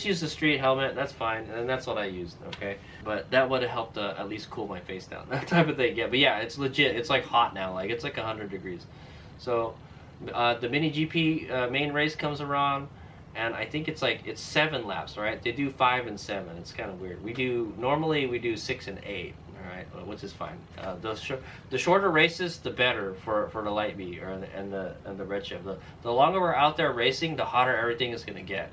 A: use the street helmet. That's fine, and that's what I used. Okay, but that would have helped at least cool my face down. That type of thing. Yeah, but yeah, it's legit. It's like hot now. Like it's like 100 degrees. So the mini GP main race comes around, and I think it's 7 laps. Right? They do 5 and 7. It's kind of weird. Normally we do 6 and 8. Right, which is fine. The shorter races, the better for the light B and the Redshift. The longer we're out there racing, the hotter everything is gonna get.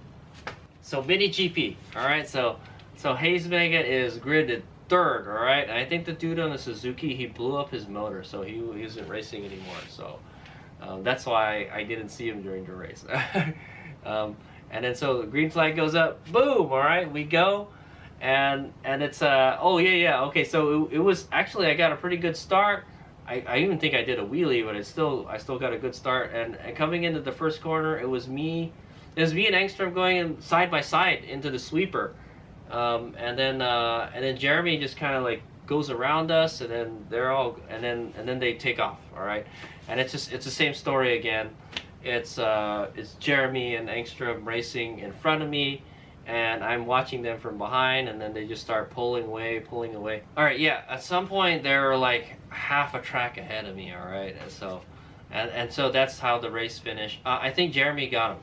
A: So mini GP, all right. So HadesOmega is gridded 3rd, all right. And I think the dude on the Suzuki, he blew up his motor, so he isn't racing anymore. So that's why I didn't see him during the race. And then so the green flag goes up, boom, all right, we go. And it's oh yeah, okay, so it was actually, I got a pretty good start. I even think I did a wheelie, but I still got a good start. And coming into the first corner, it was me and Engstrom going in side by side into the sweeper, and then Jeremy just kind of like goes around us, and then then they take off, all right. And it's the same story again. It's Jeremy and Engstrom racing in front of me, and I'm watching them from behind, and then they just start pulling away. All right, yeah, at some point they were like half a track ahead of me, all right, and so that's how the race finished. I think Jeremy got him.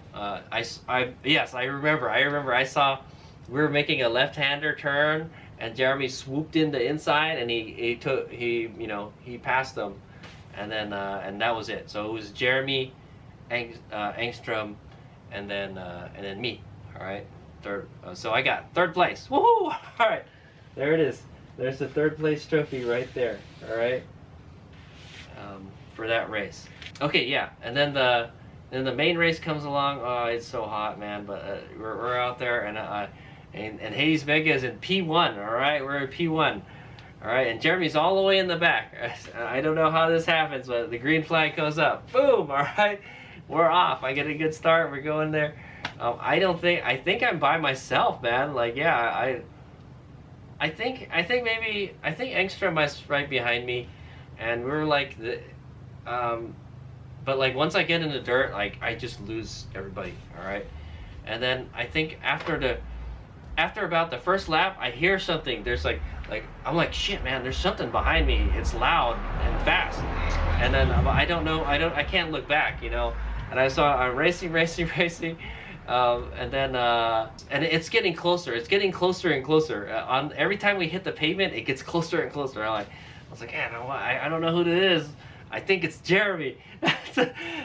A: Yes, I remember, I saw we were making a left-hander turn, and Jeremy swooped in the inside, and he passed them, and then and that was it. So it was Jeremy, Engstrom, and then me, all right. Third, so I got 3rd place. Woohoo! All right, there it is. There's the 3rd place trophy right there. All right, for that race. Okay, yeah, and then the main race comes along. Oh, it's so hot, man. But we're out there, and HadesOmega is in P1. All right, we're in P1. All right, and Jeremy's all the way in the back. I don't know how this happens, but the green flag goes up. Boom! All right, we're off. I get a good start. We're going there. I think I'm by myself, man. Like, yeah, I think Engstrom was right behind me, and we were like but like once I get in the dirt, like I just lose everybody, all right. And then I think after about the first lap, I hear something. There's like I'm like, shit, man, there's something behind me. It's loud and fast, and then I can't look back, you know. And I'm racing. And then and it's getting closer. It's getting closer and closer. On every time we hit the pavement, it gets closer and closer. I was like, man, I don't know who it is. I think it's Jeremy.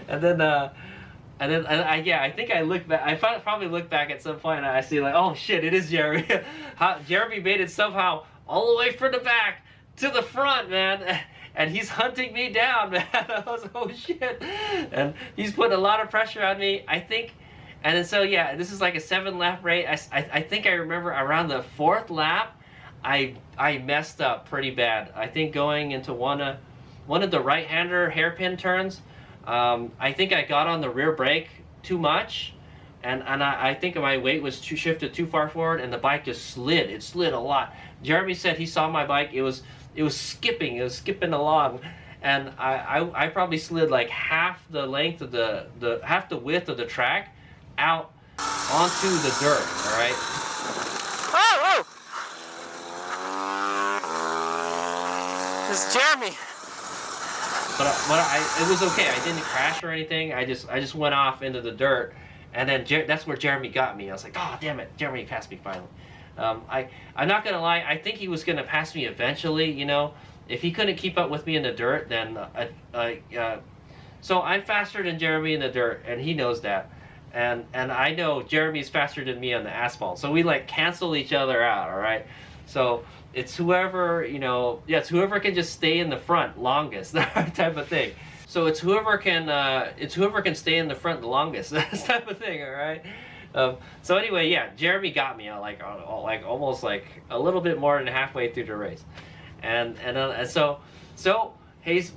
A: and then I think I look back. I probably look back at some point, and I see like, oh shit, it is Jeremy. Jeremy made it somehow all the way from the back to the front, man. And he's hunting me down, man. I was, oh shit. And he's putting a lot of pressure on me, I think. And then so yeah, this is like a 7-lap race. I think I remember around the 4th lap, I messed up pretty bad. I think going into one of the right-hander hairpin turns, I think I got on the rear brake too much, and I think my weight was shifted too far forward, and the bike just slid. It slid a lot. Jeremy said he saw my bike. It was skipping. It was skipping along. And I probably slid like half the length of half the width of the track out onto the dirt, all right?
B: Oh! It's Jeremy.
A: But it was okay. I didn't crash or anything. I just went off into the dirt, and then that's where Jeremy got me. I was like, oh damn it, Jeremy passed me finally. I'm not gonna lie. I think he was gonna pass me eventually. You know, if he couldn't keep up with me in the dirt, then so I'm faster than Jeremy in the dirt, and he knows that. And I know Jeremy's faster than me on the asphalt, so we like cancel each other out, all right? So it's whoever, you know, yeah, it's whoever can just stay in the front longest, that type of thing. So it's whoever can stay in the front the longest, that type of thing, all right? So anyway, yeah, Jeremy got me like almost like a little bit more than halfway through the race, and so Hayes,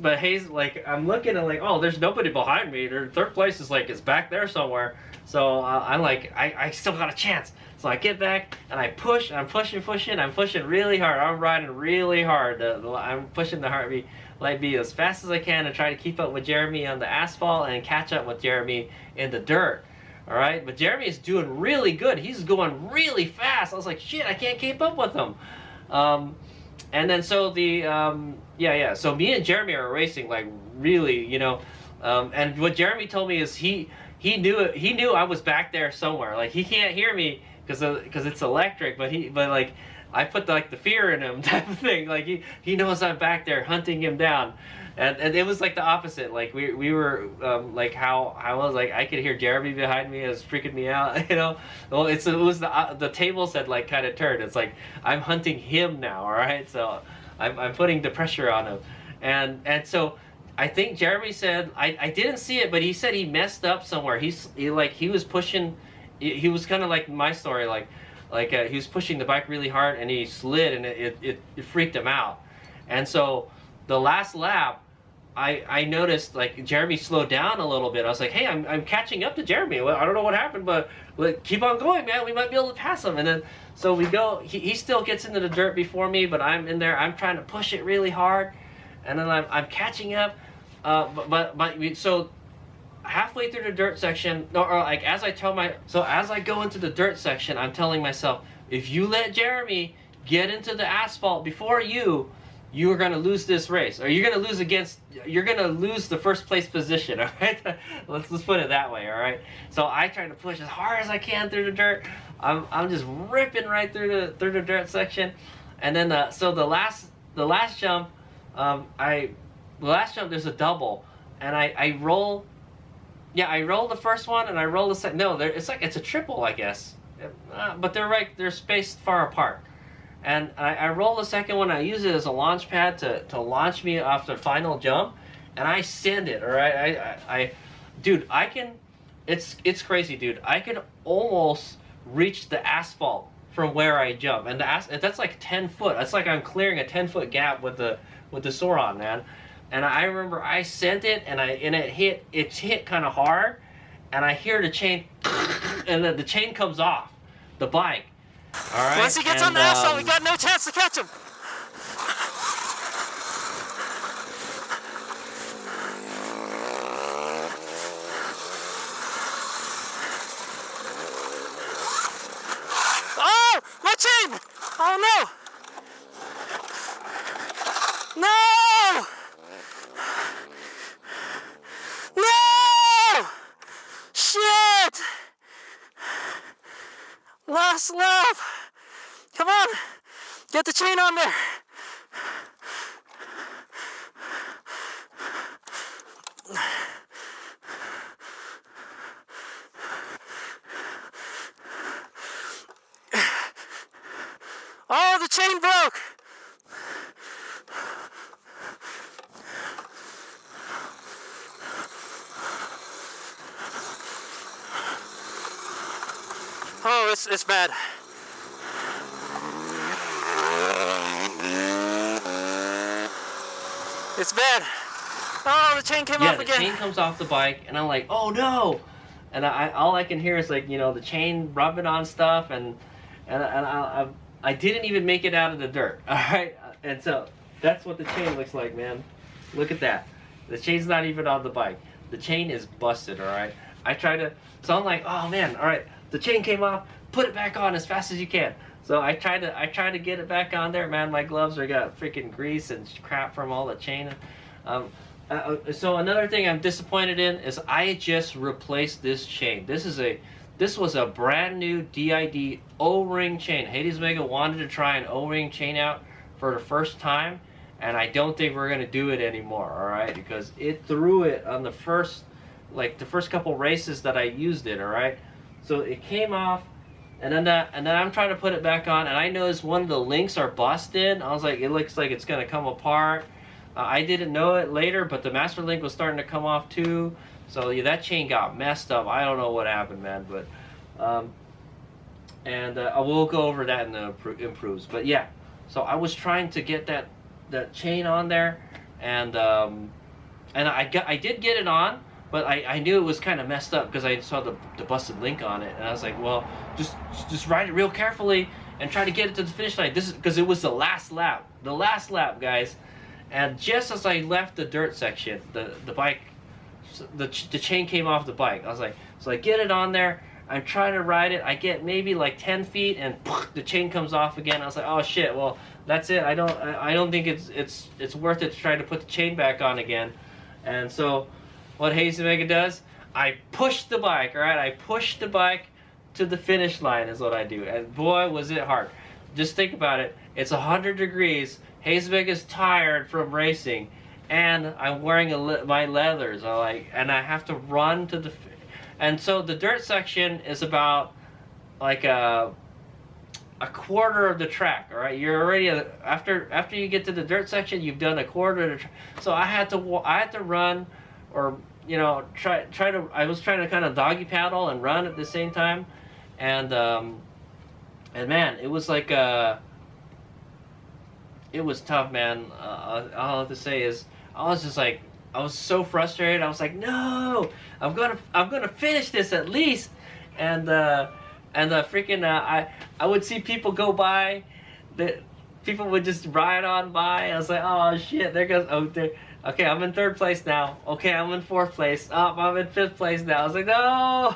A: like I'm looking and like, oh, there's nobody behind me. Their 3rd place is like, it's back there somewhere. So I'm like, I still got a chance. So I get back and I push. I'm pushing really hard. I'm riding really hard. I'm pushing the heartbeat like be as fast as I can and try to keep up with Jeremy on the asphalt and catch up with Jeremy in the dirt. All right, but Jeremy is doing really good. He's going really fast. I was like, shit, I can't keep up with him. And then so the so me and Jeremy are racing like really, you know. And what Jeremy told me is he knew I was back there somewhere. Like he can't hear me because it's electric, but like I put like the fear in him type of thing. Like he knows I'm back there hunting him down. And it was like the opposite. Like we were like how I was like I could hear Jeremy behind me. It was freaking me out, you know. Well, it was the tables had like kind of turned. It's like I'm hunting him now. All right, so I'm putting the pressure on him, and so I think Jeremy said I didn't see it, but he said he messed up somewhere. He was pushing. He was kind of like my story, like he was pushing the bike really hard and he slid and it freaked him out, and so the last lap. I noticed like Jeremy slowed down a little bit. I was like, hey, I'm catching up to Jeremy. Well, I don't know what happened, but keep on going, man. We might be able to pass him. And then so we go. He still gets into the dirt before me, but I'm in there. I'm trying to push it really hard, and then I'm catching up. So halfway through the dirt section, or like as I go into the dirt section, I'm telling myself, if you let Jeremy get into the asphalt before you are going to lose this race, or you're going to lose the first place position, all right? let's put it that way, all right? So I try to push as hard as I can through the dirt. I'm just ripping right through the dirt section, and then the last jump, there's a double, and I roll. Yeah, I roll the first one and I roll the second. No, it's a triple, I guess, but they're spaced far apart. And I roll the second one. I use it as a launch pad to launch me off the final jump, and I send it. All right, dude, I can. It's crazy, dude. I can almost reach the asphalt from where I jump, and that's like 10 foot. That's like I'm clearing a 10-foot gap with the Soron, man. And I remember I sent it, and it hit kind of hard, and I hear the chain, and the chain comes off the bike. All right.
B: Once he gets on the asphalt, we got no chance to catch him. Oh, my chain! Oh no! No! No! Shit! Last lap! Come on! Get the chain on there! Oh, the chain broke! Oh, it's bad. It's bad. Oh, the chain came off again.
A: Yeah, the chain comes off the bike, and I'm like, oh no! And all I can hear is like, you know, the chain rubbing on stuff, and I didn't even make it out of the dirt. All right, and so that's what the chain looks like, man. Look at that. The chain's not even on the bike. The chain is busted. All right. So I'm like, oh man, all right. The chain came off. Put it back on as fast as you can. So I try to get it back on there. Man, my gloves are got freaking grease and crap from all the chain. So another thing I'm disappointed in is I just replaced this chain. This was a brand new DID O-ring chain. HadesOmega wanted to try an O-ring chain out for the first time, and I don't think we're gonna do it anymore. All right, because it threw it on the first couple races that I used it. All right, so it came off. And then I'm trying to put it back on, and I noticed one of the links are busted. I was like, it looks like it's gonna come apart. I didn't know it later, but the master link was starting to come off too. So yeah, that chain got messed up. I don't know what happened, man. But I will go over that in the improves. But yeah, so I was trying to get that chain on there, and I did get it on. But I knew it was kind of messed up because I saw the busted link on it, and I was like, well, just ride it real carefully and try to get it to the finish line. This is because it was the last lap, guys, And just as I left the dirt section, the bike, the chain came off the bike. I was like, so I get it on there. I'm trying to ride it. I get maybe like 10 feet, and the chain comes off again. I was like, oh shit. Well, that's it. I don't think it's worth it to try to put the chain back on again. And so, what HadesOmega does, I push the bike. All right, I push the bike to the finish line is what I do. And boy, was it hard. Just think about it. It's 100 degrees. HadesOmega is tired from racing, and I'm wearing my leathers. And I have to run to the. And so the dirt section is about like a quarter of the track. All right, you're already after you get to the dirt section, you've done a quarter of the track. So I had to run, or try to. I was trying to kind of doggy paddle and run at the same time, and man, it was like it was tough, man. All I have to say is I was just like. I was so frustrated. I was like, no, I'm gonna finish this at least. And freaking I would see people go by, that people would just ride on by. I was like, oh shit, there goes okay, I'm in 3rd place now. Okay, I'm in 4th place. Oh, I'm in 5th place now. I was like, no,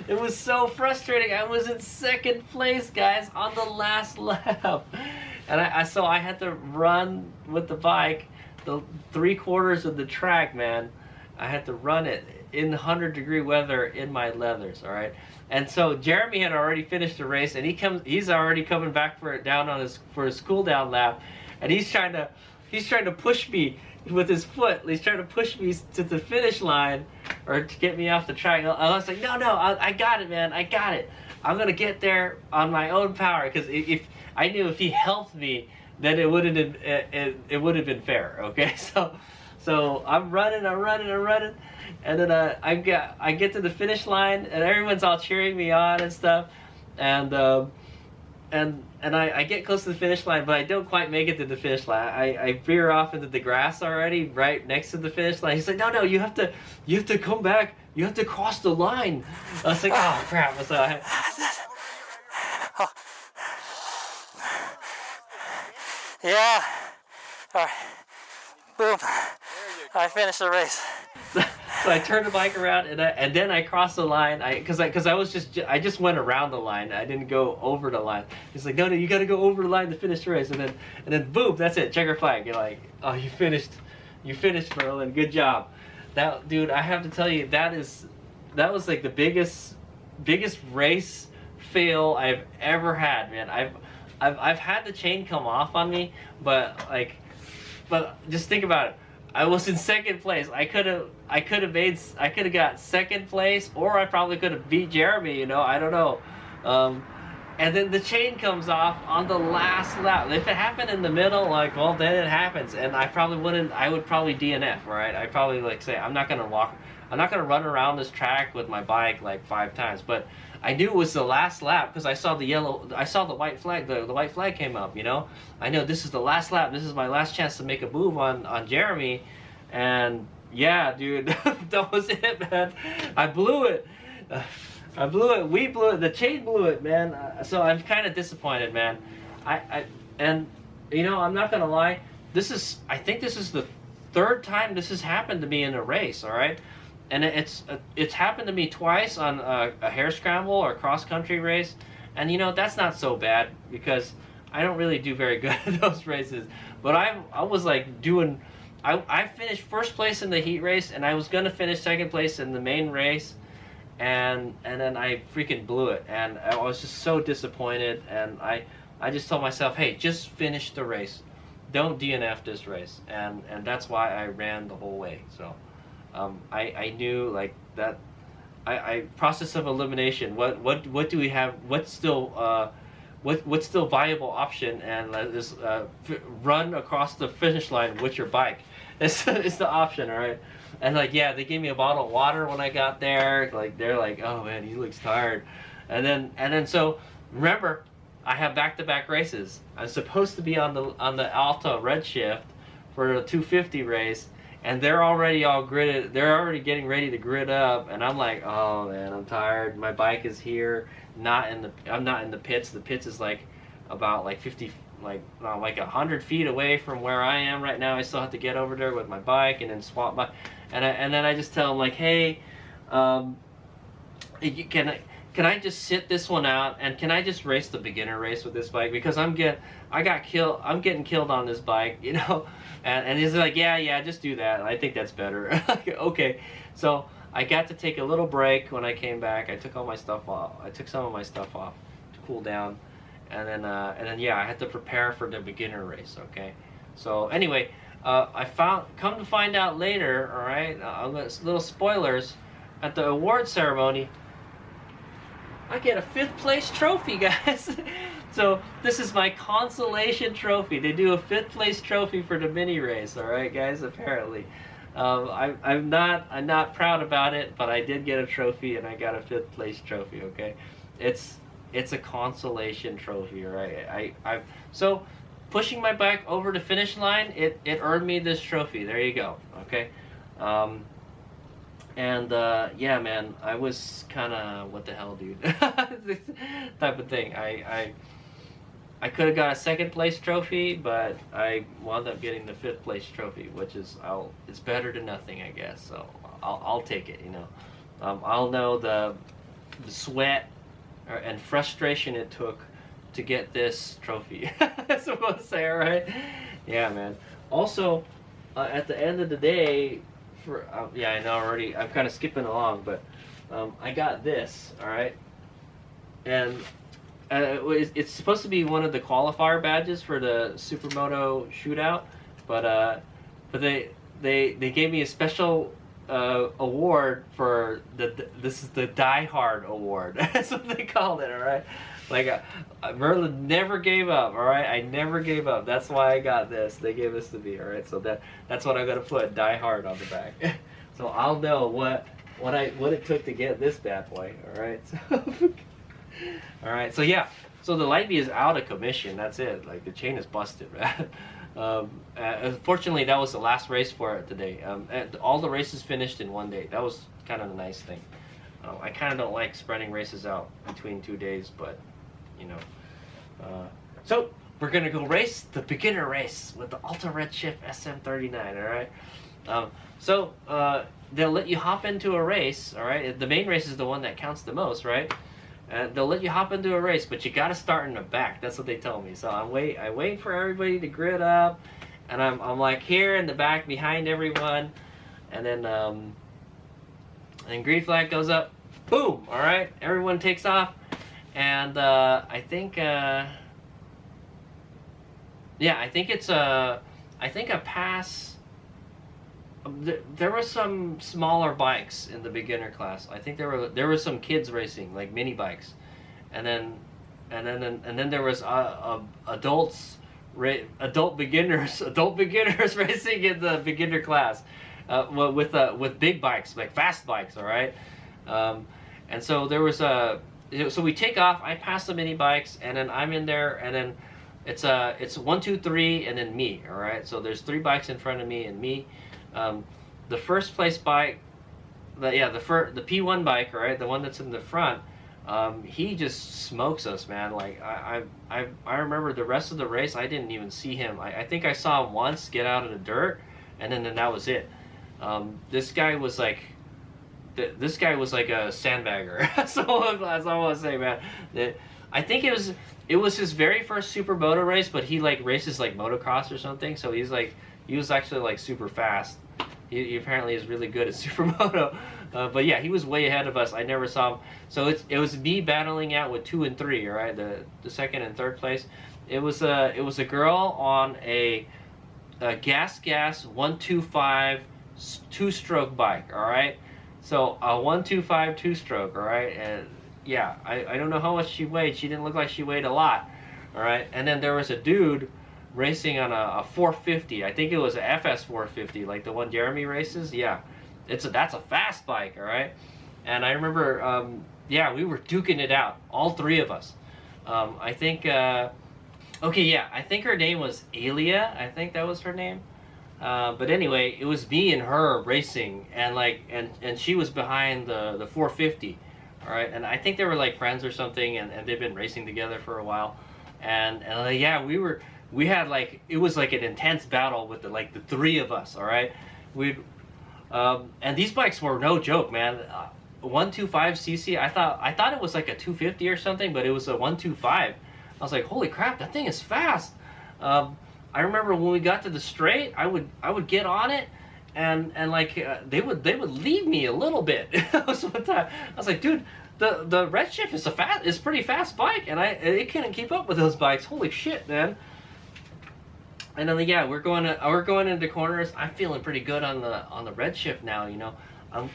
A: it was so frustrating. I was in 2nd place, guys, on the last lap, and so I had to run with the bike. The 3/4 of the track, man, I had to run it in 100-degree weather in my leathers. All right, and so Jeremy had already finished the race, and he's already coming back for his cool down lap, and he's trying to push me with his foot. He's trying to push me to the finish line, or to get me off the track. I was like, no, I got it, man, I got it. I'm gonna get there on my own power, because if I knew if he helped me, then it would have been fair. Okay, so I'm running, and then I get to the finish line, and everyone's all cheering me on and stuff, and I get close to the finish line, but I don't quite make it to the finish line. I veer off into the grass already, right next to the finish line. He's like, no, you have to come back. You have to cross the line. I was like, oh crap. So
B: yeah. All right. Boom. I finished the race.
A: So I turned the bike around, and then I crossed the line. Because I just went around the line. I didn't go over the line. He's like, no, you got to go over the line to finish the race. And then boom, that's it. Checker flag. You're like, oh, you finished, Merlin. Good job. That, dude, I have to tell you, that was like the biggest race fail I've ever had, man. I've had the chain come off on me, but just think about it. I was in 2nd place. I could have got 2nd place, or I probably could have beat Jeremy. I don't know. And then the chain comes off on the last lap. If it happened in the middle, well, then it happens, and I would probably DNF, right? I'd probably say I'm not gonna run around this track with my bike 5 times, but I knew it was the last lap because I saw the white flag. The white flag came up. I know this is the last lap. This is my last chance to make a move on Jeremy, and yeah, dude, that was it, man. I blew it. We blew it. The chain blew it, man. So I'm kind of disappointed, man. I'm not gonna lie. I think this is the 3rd time this has happened to me in a race. All right. And it's happened to me twice on a hare scramble or cross country race, and that's not so bad because I don't really do very good at those races. But I was doing, I finished 1st place in the heat race, and I was gonna finish 2nd place in the main race, and then I freaking blew it, and I was just so disappointed, and I just told myself, hey, just finish the race, don't DNF this race, and that's why I ran the whole way. So. I knew that. I process of elimination. What do we have? What's still viable option? And is run across the finish line with your bike. It's the option, all right. And they gave me a bottle of water when I got there. They're like, oh man, he looks tired. And then so remember, I have back-to-back races. I'm supposed to be on the Alta Redshift for the 250 race. And they're already all gridded. They're already getting ready to grid up, and I'm like, oh man, I'm tired. My bike is here, I'm not in the pits. The pits is about 50 like 100 feet away from where I am right now. I still have to get over there with my bike and then swap by, and then I just tell him like, hey, can I just sit this one out, and can I just race the beginner race with this bike, because I'm getting killed on this bike, you know. And he's like, yeah, just do that. I think that's better. Okay, so I got to take a little break when I came back. I took all my stuff off. I took some of my stuff off to cool down, and then yeah, I had to prepare for the beginner race. Okay, so anyway, come to find out later. All right, little spoilers, at the award ceremony, I get a 5th place trophy, guys. So this is my consolation trophy. They do a 5th place trophy for the mini race. All right, guys. Apparently, I'm not proud about it, but I did get a trophy, and I got a 5th place trophy. Okay, it's a consolation trophy. All right. So pushing my bike over the finish line, it earned me this trophy. There you go. Okay. Yeah, man, I was kind of, what the hell, dude? This type of thing. I could have got a 2nd place trophy, but I wound up getting the 5th place trophy, which is, it's better than nothing, I guess. So I'll take it, you know. I'll know the sweat and frustration it took to get this trophy. That's what I'm saying, right? Yeah, man. Also, at the end of the day, yeah, I know already. I'm kind of skipping along, but I got this. All right, and it's supposed to be one of the qualifier badges for the Supermoto shootout, but they gave me a special award for this is the Die Hard award. That's what they called it. All right, like Merlin never gave up. All right, I never gave up. That's why I got this. They gave this to me. All right, so that's what I'm gonna put, Die Hard, on the back. So I'll know what it took to get this bad boy. All right. So all right. So yeah. So the Lightbee is out of commission. That's it. Like, the chain is busted, man. Unfortunately, that was the last race for it today. All the races finished in one day. That was kind of a nice thing. I kind of don't like spreading races out between 2 days, but you know. So we're gonna go race the beginner race with the Alta Redshift SM39. All right. So they'll let you hop into a race. All right. The main race is the one that counts the most, right? They'll let you hop into a race, but you got to start in the back. That's what they told me. So I wait for everybody to grid up, and I'm like here in the back behind everyone, and then green flag goes up, boom. All right, everyone takes off, and I think it's a pass. There were some smaller bikes in the beginner class. I think there were some kids racing, like mini bikes, and then there was adult beginners racing in the beginner class, with big bikes, like fast bikes. All right, and so there was so we take off. I pass the mini bikes, and then I'm in there, and then it's 1, 2, 3, and then me. All right, so there's 3 bikes in front of me and me. The first place bike, the P1 bike, right, the one that's in the front, he just smokes us, man. Like I remember the rest of the race, I didn't even see him. I think I saw him once get out of the dirt, and then that was it. This guy was like a sandbagger. So that's all I want to say, man. I think it was his very first Supermoto race, but he like races like motocross or something. So he was actually like super fast. He apparently is really good at Supermoto. But yeah, he was way ahead of us. I never saw him. So it was me battling out with 2 and 3, all right, the 2nd and 3rd place. It was a girl on a gas 125 2-stroke bike, all right. So a 125 2-stroke, all right, and yeah, I don't know how much she weighed. She didn't look like she weighed a lot, all right. And then there was a dude racing on a 450. I think it was a FS 450, like the one Jeremy races. Yeah, that's a fast bike, all right. And I remember, yeah, we were duking it out, all 3 of us. I think, okay, yeah, I think her name was Alia. I think that was her name. But anyway, it was me and her racing, and like, and she was behind the 450. All right, and I think they were like friends or something, and they've been racing together for a while. and yeah, we had like, it was like an intense battle with the three of us. All right, we and these bikes were no joke, man. 125cc. I thought it was like a 250 or something, but it was a 125. I was like, holy crap, that thing is fast. I remember when we got to the straight, I would get on it, and like they would leave me a little bit. So one time I was like, dude, the Redshift is pretty fast bike, and it couldn't keep up with those bikes. Holy shit, man. And then yeah, we're going into corners. I'm feeling pretty good on the Redshift now. You know,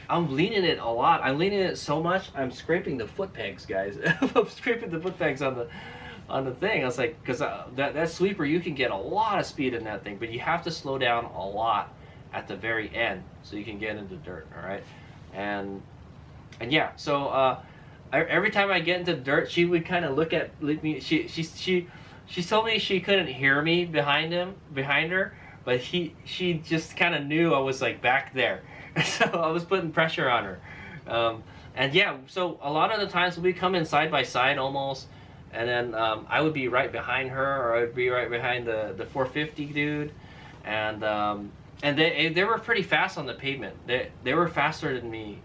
A: I'm leaning it a lot. I'm leaning it so much I'm scraping the foot pegs, guys. I'm scraping the foot pegs on the thing. I was like, because that sweeper, you can get a lot of speed in that thing, but you have to slow down a lot at the very end so you can get into dirt. All right, and yeah, so every time I get into dirt, she would kind of look me. She told me she couldn't hear me behind her, but she just kind of knew I was like back there. So I was putting pressure on her. And yeah, so a lot of the times we come in side by side almost, and then I would be right behind her, or I would be right behind the 450 dude, and they were pretty fast on the pavement. They were faster than me.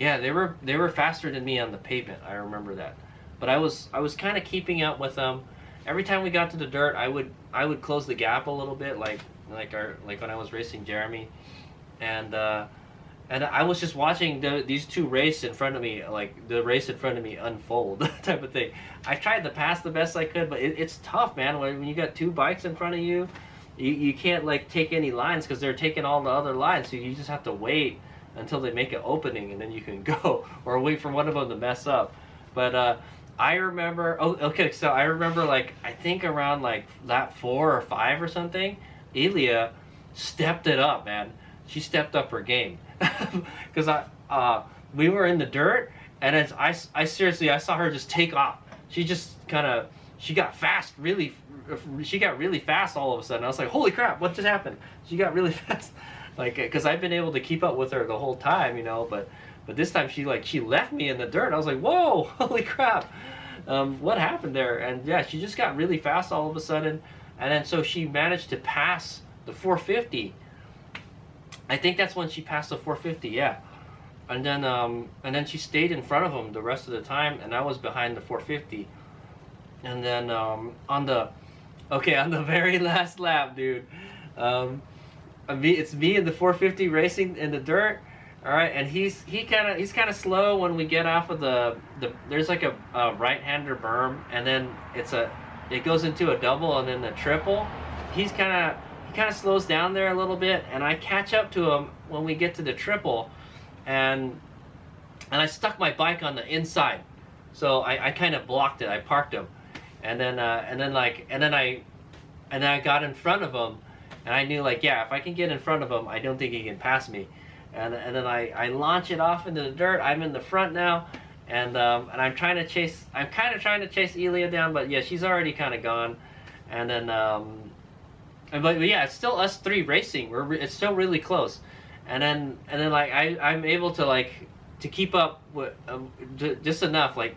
A: Yeah, they were faster than me on the pavement. I remember that. But I was kind of keeping up with them. Every time we got to the dirt, I would close the gap a little bit, like when I was racing Jeremy, and I was just watching these two race in front of me, like the race in front of me unfold, type of thing. I tried to pass the best I could, but it's tough, man. When you got two bikes in front of you, you can't like take any lines because they're taking all the other lines, so you just have to wait until they make an opening and then you can go, or wait for one of them to mess up. But I remember, so I remember like, I think around like lap 4 or 5 or something, Elia stepped it up, man. She stepped up her game. Because we were in the dirt, and I seriously, I saw her just take off. She just she got really fast all of a sudden. I was like, holy crap, what just happened? She got really fast. Like, because I've been able to keep up with her the whole time, you know, but this time she left me in the dirt. I was like, whoa, holy crap. What happened there? And yeah, she just got really fast all of a sudden. And then so she managed to pass the 450. I think that's when she passed the 450, yeah. And then she stayed in front of him the rest of the time, and I was behind the 450. And then on the very last lap, dude, it's me and the 450 racing in the dirt. All right, and he's kind of slow when we get off of the there's like a right-hander berm, and then it goes into a double and then the triple. He kind of slows down there a little bit, and I catch up to him when we get to the triple, and I stuck my bike on the inside, so I kind of blocked it. I parked him, and then I got in front of him, and I knew like, yeah, if I can get in front of him, I don't think he can pass me. And then I launch it off into the dirt. I'm in the front now, and I'm kind of trying to chase Elia down, but yeah, she's already kind of gone. And then but yeah, it's still us three racing. It's still really close. And then like I'm able to keep up with just enough. Like,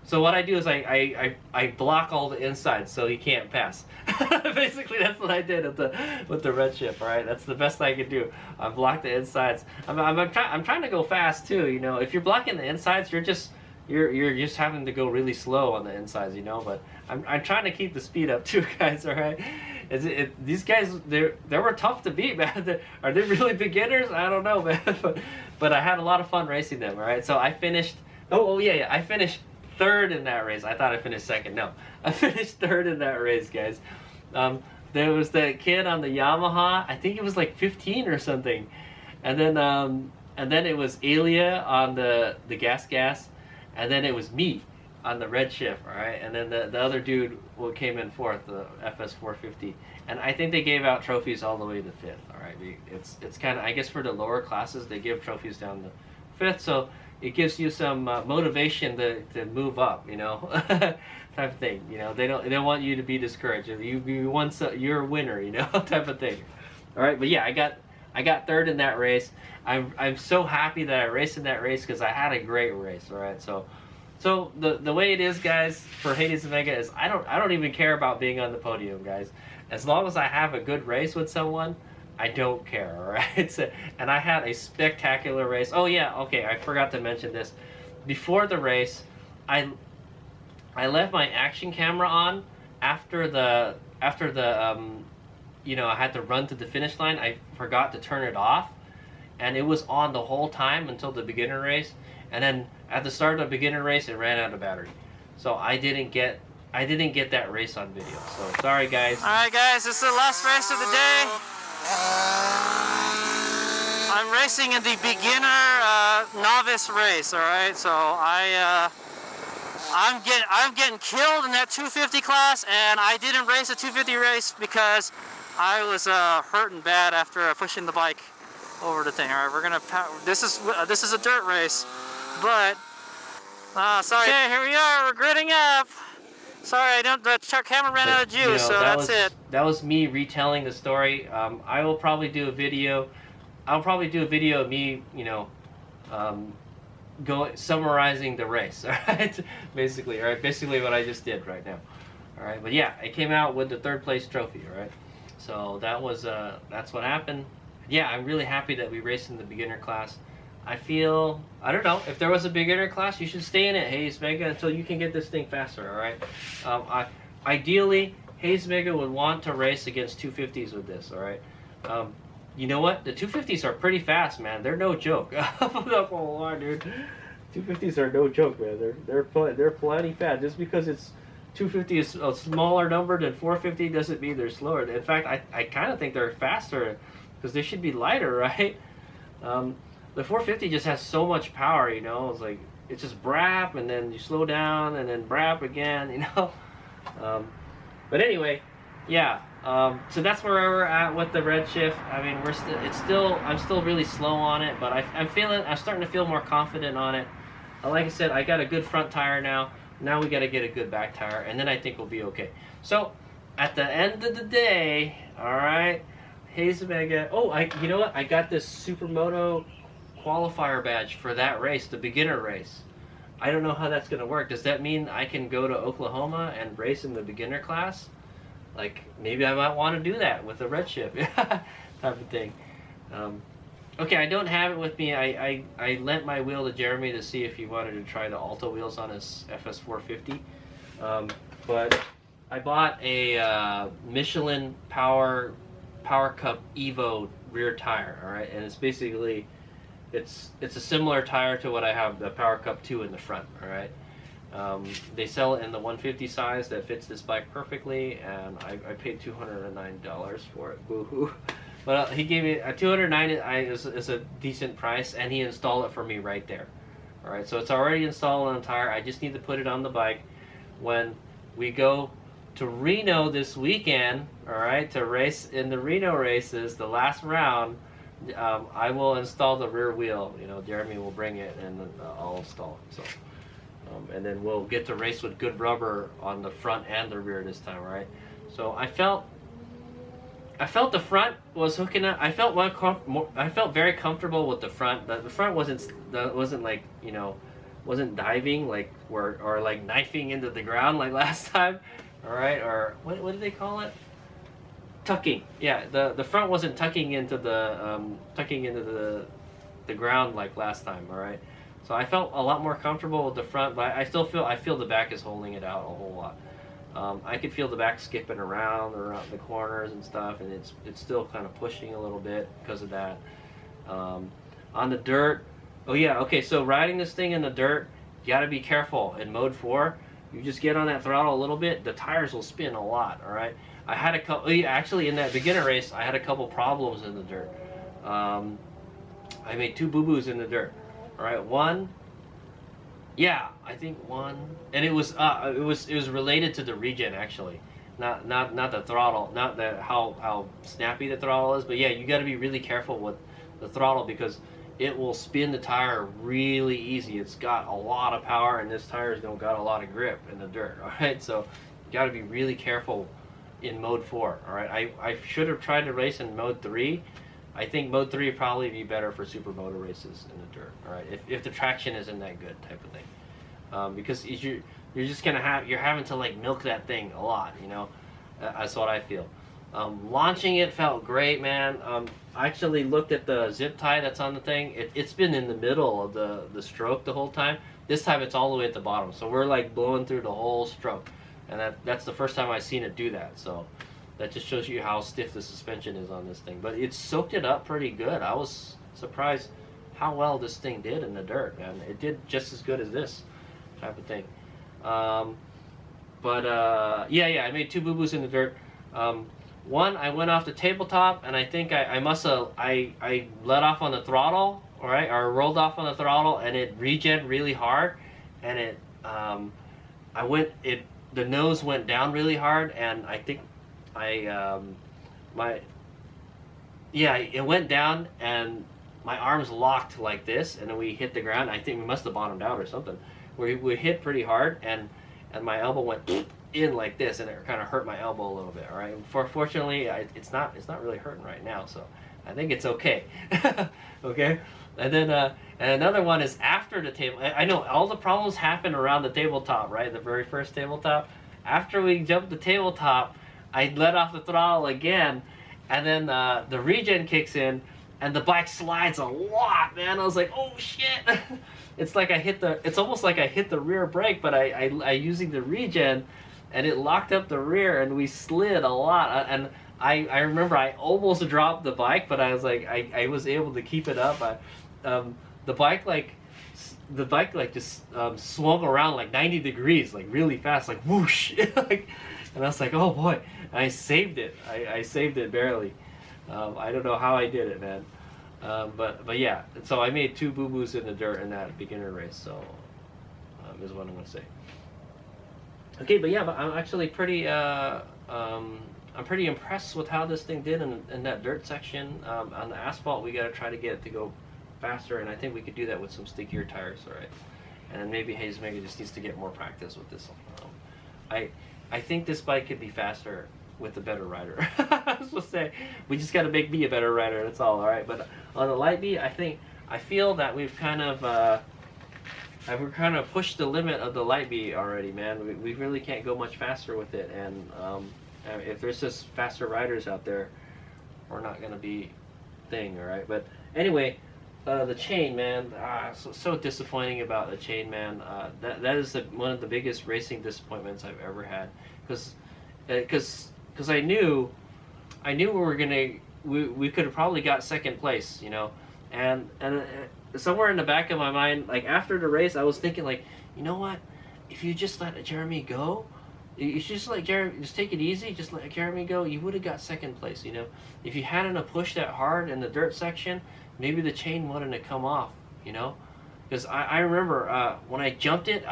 A: so what I do is I block all the insides so he can't pass. Basically, that's what I did with the Redshift. All right, that's the best I could do. I block the insides. I'm trying to go fast too. You know, if you're blocking the insides, you're just having to go really slow on the insides. You know, but I'm trying to keep the speed up too, guys. All right. These guys, they were tough to beat, man. Are they really beginners? I don't know, man. But I had a lot of fun racing them. All right, so I finished. Yeah, I finished third in that race. I thought I finished second. No, I finished third in that race, guys. There was that kid on the Yamaha. I think it was like 15 or something, and then it was Elia on the gas, and then it was me on the Redshift. All right, and then the other dude came in fourth, the FS 450, and I think they gave out trophies all the way to fifth. All right, it's kind of, I guess for the lower classes they give trophies down to fifth, so it gives you some motivation to move up, you know, type of thing. You know, they don't want you to be discouraged. You won, so you're a winner, you know, type of thing. All right, but yeah, I got third in that race. I'm so happy that I raced in that race because I had a great race. All right, so So the way it is, guys, for HadesOmega is I don't even care about being on the podium, guys. As long as I have a good race with someone, I don't care, all right? So, and I had a spectacular race. Oh yeah, okay, I forgot to mention this. Before the race, I left my action camera on after the you know, I had to run to the finish line. I forgot to turn it off, and it was on the whole time until the beginner race. And then at the start of the beginner race, it ran out of battery, so I didn't get that race on video. So sorry, guys.
B: All right, guys, this is the last race of the day. I'm racing in the beginner novice race. All right, so I'm getting killed in that 250 class, and I didn't race a 250 race because I was hurting bad after pushing the bike over the thing. All right, we're gonna this is a dirt race, but sorry. Okay, here we are. We're gridding up. Sorry, the camera ran out of juice,
A: You know,
B: so that's it.
A: That was me retelling the story. I will probably do a video. I'll probably do a video of me, you know, summarizing the race. All right, basically, all right, basically what I just did right now. All right, but yeah, I came out with the 3rd place trophy. All right, so that was that's what happened. Yeah, I'm really happy that we raced in the beginner class. I feel, I don't know, if there was a beginner class, you should stay in it, HadesOmega, until you can get this thing faster, all right? Ideally, HadesOmega would want to race against 250s with this, all right? You know what? The 250s are pretty fast, man. They're no joke. I'm not gonna lie, dude. 250s are no joke, man. They're plenty fast. Just because it's 250 is a smaller number than 450 doesn't mean they're slower. In fact, I kind of think they're faster because they should be lighter, right? The 450 just has so much power, you know. It's like, it's just brap, and then you slow down, and then brap again, you know. But anyway, yeah. So that's where we're at with the Redshift. I mean, I'm still really slow on it, but I'm starting to feel more confident on it. Like I said, I got a good front tire now. Now we got to get a good back tire, and then I think we'll be okay. So at the end of the day, all right, HadesOmega. Oh, you know what? I got this Supermoto qualifier badge for that race, the beginner race. I don't know how that's gonna work. Does that mean I can go to Oklahoma and race in the beginner class? Like, maybe I might want to do that with a Redshift type of thing. Okay, I don't have it with me. I lent my wheel to Jeremy to see if he wanted to try the Alta wheels on his FS450. But I bought a Michelin Power Cup Evo rear tire, all right, and it's basically it's a similar tire to what I have, the Power Cup 2 in the front, all right. They sell it in the 150 size that fits this bike perfectly, and I paid $209 for it. Boo-hoo. But he gave me a $209 is a decent price, and he installed it for me right there. All right, so it's already installed on the tire. I just need to put it on the bike. When we go to Reno this weekend, all right, to race in the Reno races, the last round, I will install the rear wheel. You know, Jeremy will bring it, and I'll install it. So, and then we'll get to race with good rubber on the front and the rear this time, right? So I felt the front was hooking up. I felt very comfortable with the front. The front wasn't like, you know, wasn't diving like or like knifing into the ground like last time, all right? Or what did they call it? Tucking. Yeah, the front wasn't tucking into the ground like last time, all right? So I felt a lot more comfortable with the front, but I feel the back is holding it out a whole lot. I could feel the back skipping around the corners and stuff, and it's still kind of pushing a little bit because of that. On the dirt, oh yeah, okay, so riding this thing in the dirt, you gotta be careful. In mode 4, you just get on that throttle a little bit, the tires will spin a lot, all right? I had a couple, actually in that beginner race, I had a couple problems in the dirt. I made 2 boo-boos in the dirt. All right, one, yeah, I think one, and it was related to the regen actually, not the throttle, not how snappy the throttle is, but yeah, you got to be really careful with the throttle because it will spin the tire really easy. It's got a lot of power, and this tire's don't got a lot of grip in the dirt. All right, so you got to be really careful in mode 4. All right, I should have tried to race in mode 3. I think mode 3 would probably be better for supermoto races in the dirt, all right, if the traction isn't that good type of thing. because you're just gonna you're having to like milk that thing a lot, you know. That's what I feel. Launching it felt great, man. I actually looked at the zip tie that's on the thing. It's been in the middle of the stroke the whole time. This time it's all the way at the bottom, so we're like blowing through the whole stroke, and that's the first time I've seen it do that. So that just shows you how stiff the suspension is on this thing. But it soaked it up pretty good. I was surprised how well this thing did in the dirt, man. It did just as good as this type of thing. Yeah, I made 2 boo-boos in the dirt. One, I went off the tabletop, and I think I let off on the throttle, all right, or rolled off on the throttle, and it regen really hard, and the nose went down really hard, and I think it went down, and my arms locked like this, and then we hit the ground. I think we must have bottomed out or something. We hit pretty hard, and my elbow went in like this, and it kind of hurt my elbow a little bit. All right. Fortunately, it's not really hurting right now, so I think it's okay. Okay. And then and another one is after the table. I know all the problems happen around the tabletop, right? The very first tabletop. After we jumped the tabletop, I let off the throttle again, and then the regen kicks in, and the bike slides a lot, man. I was like, oh shit! It's like it's almost like I hit the rear brake, but I using the regen, and it locked up the rear, and we slid a lot. And I remember I almost dropped the bike, but I was like, I was able to keep it up. The bike just swung around like 90 degrees, like really fast, like whoosh. And I was like, oh boy, and I saved it. I saved it barely. I don't know how I did it, man. But yeah, so I made 2 boo-boos in the dirt in that beginner race, so is what I'm going to say. Okay, but yeah, but I'm actually pretty, I'm pretty impressed with how this thing did in that dirt section. On the asphalt, we got to try to get it to go faster, and I think we could do that with some stickier tires, all right? And maybe HadesOmega just needs to get more practice with this. I think this bike could be faster with a better rider. I was supposed to say, we just got to make me a better rider, that's all right? But on the light B, I feel that we've kind of pushed the limit of the light B already, man. We really can't go much faster with it, and if there's just faster riders out there, we're not going to be thing, all right? But anyway, the chain, man, so disappointing about the chain, man. That is one of the biggest racing disappointments I've ever had, because I knew we could have probably got second place, you know, and somewhere in the back of my mind, like after the race, I was thinking like, you know what, if you just let Jeremy go, you should just let Jeremy, just take it easy, just let Jeremy go, you would have got second place, you know. If you hadn't have pushed that hard in the dirt section, maybe the chain wouldn't have come off, you know, because I remember when I jumped it,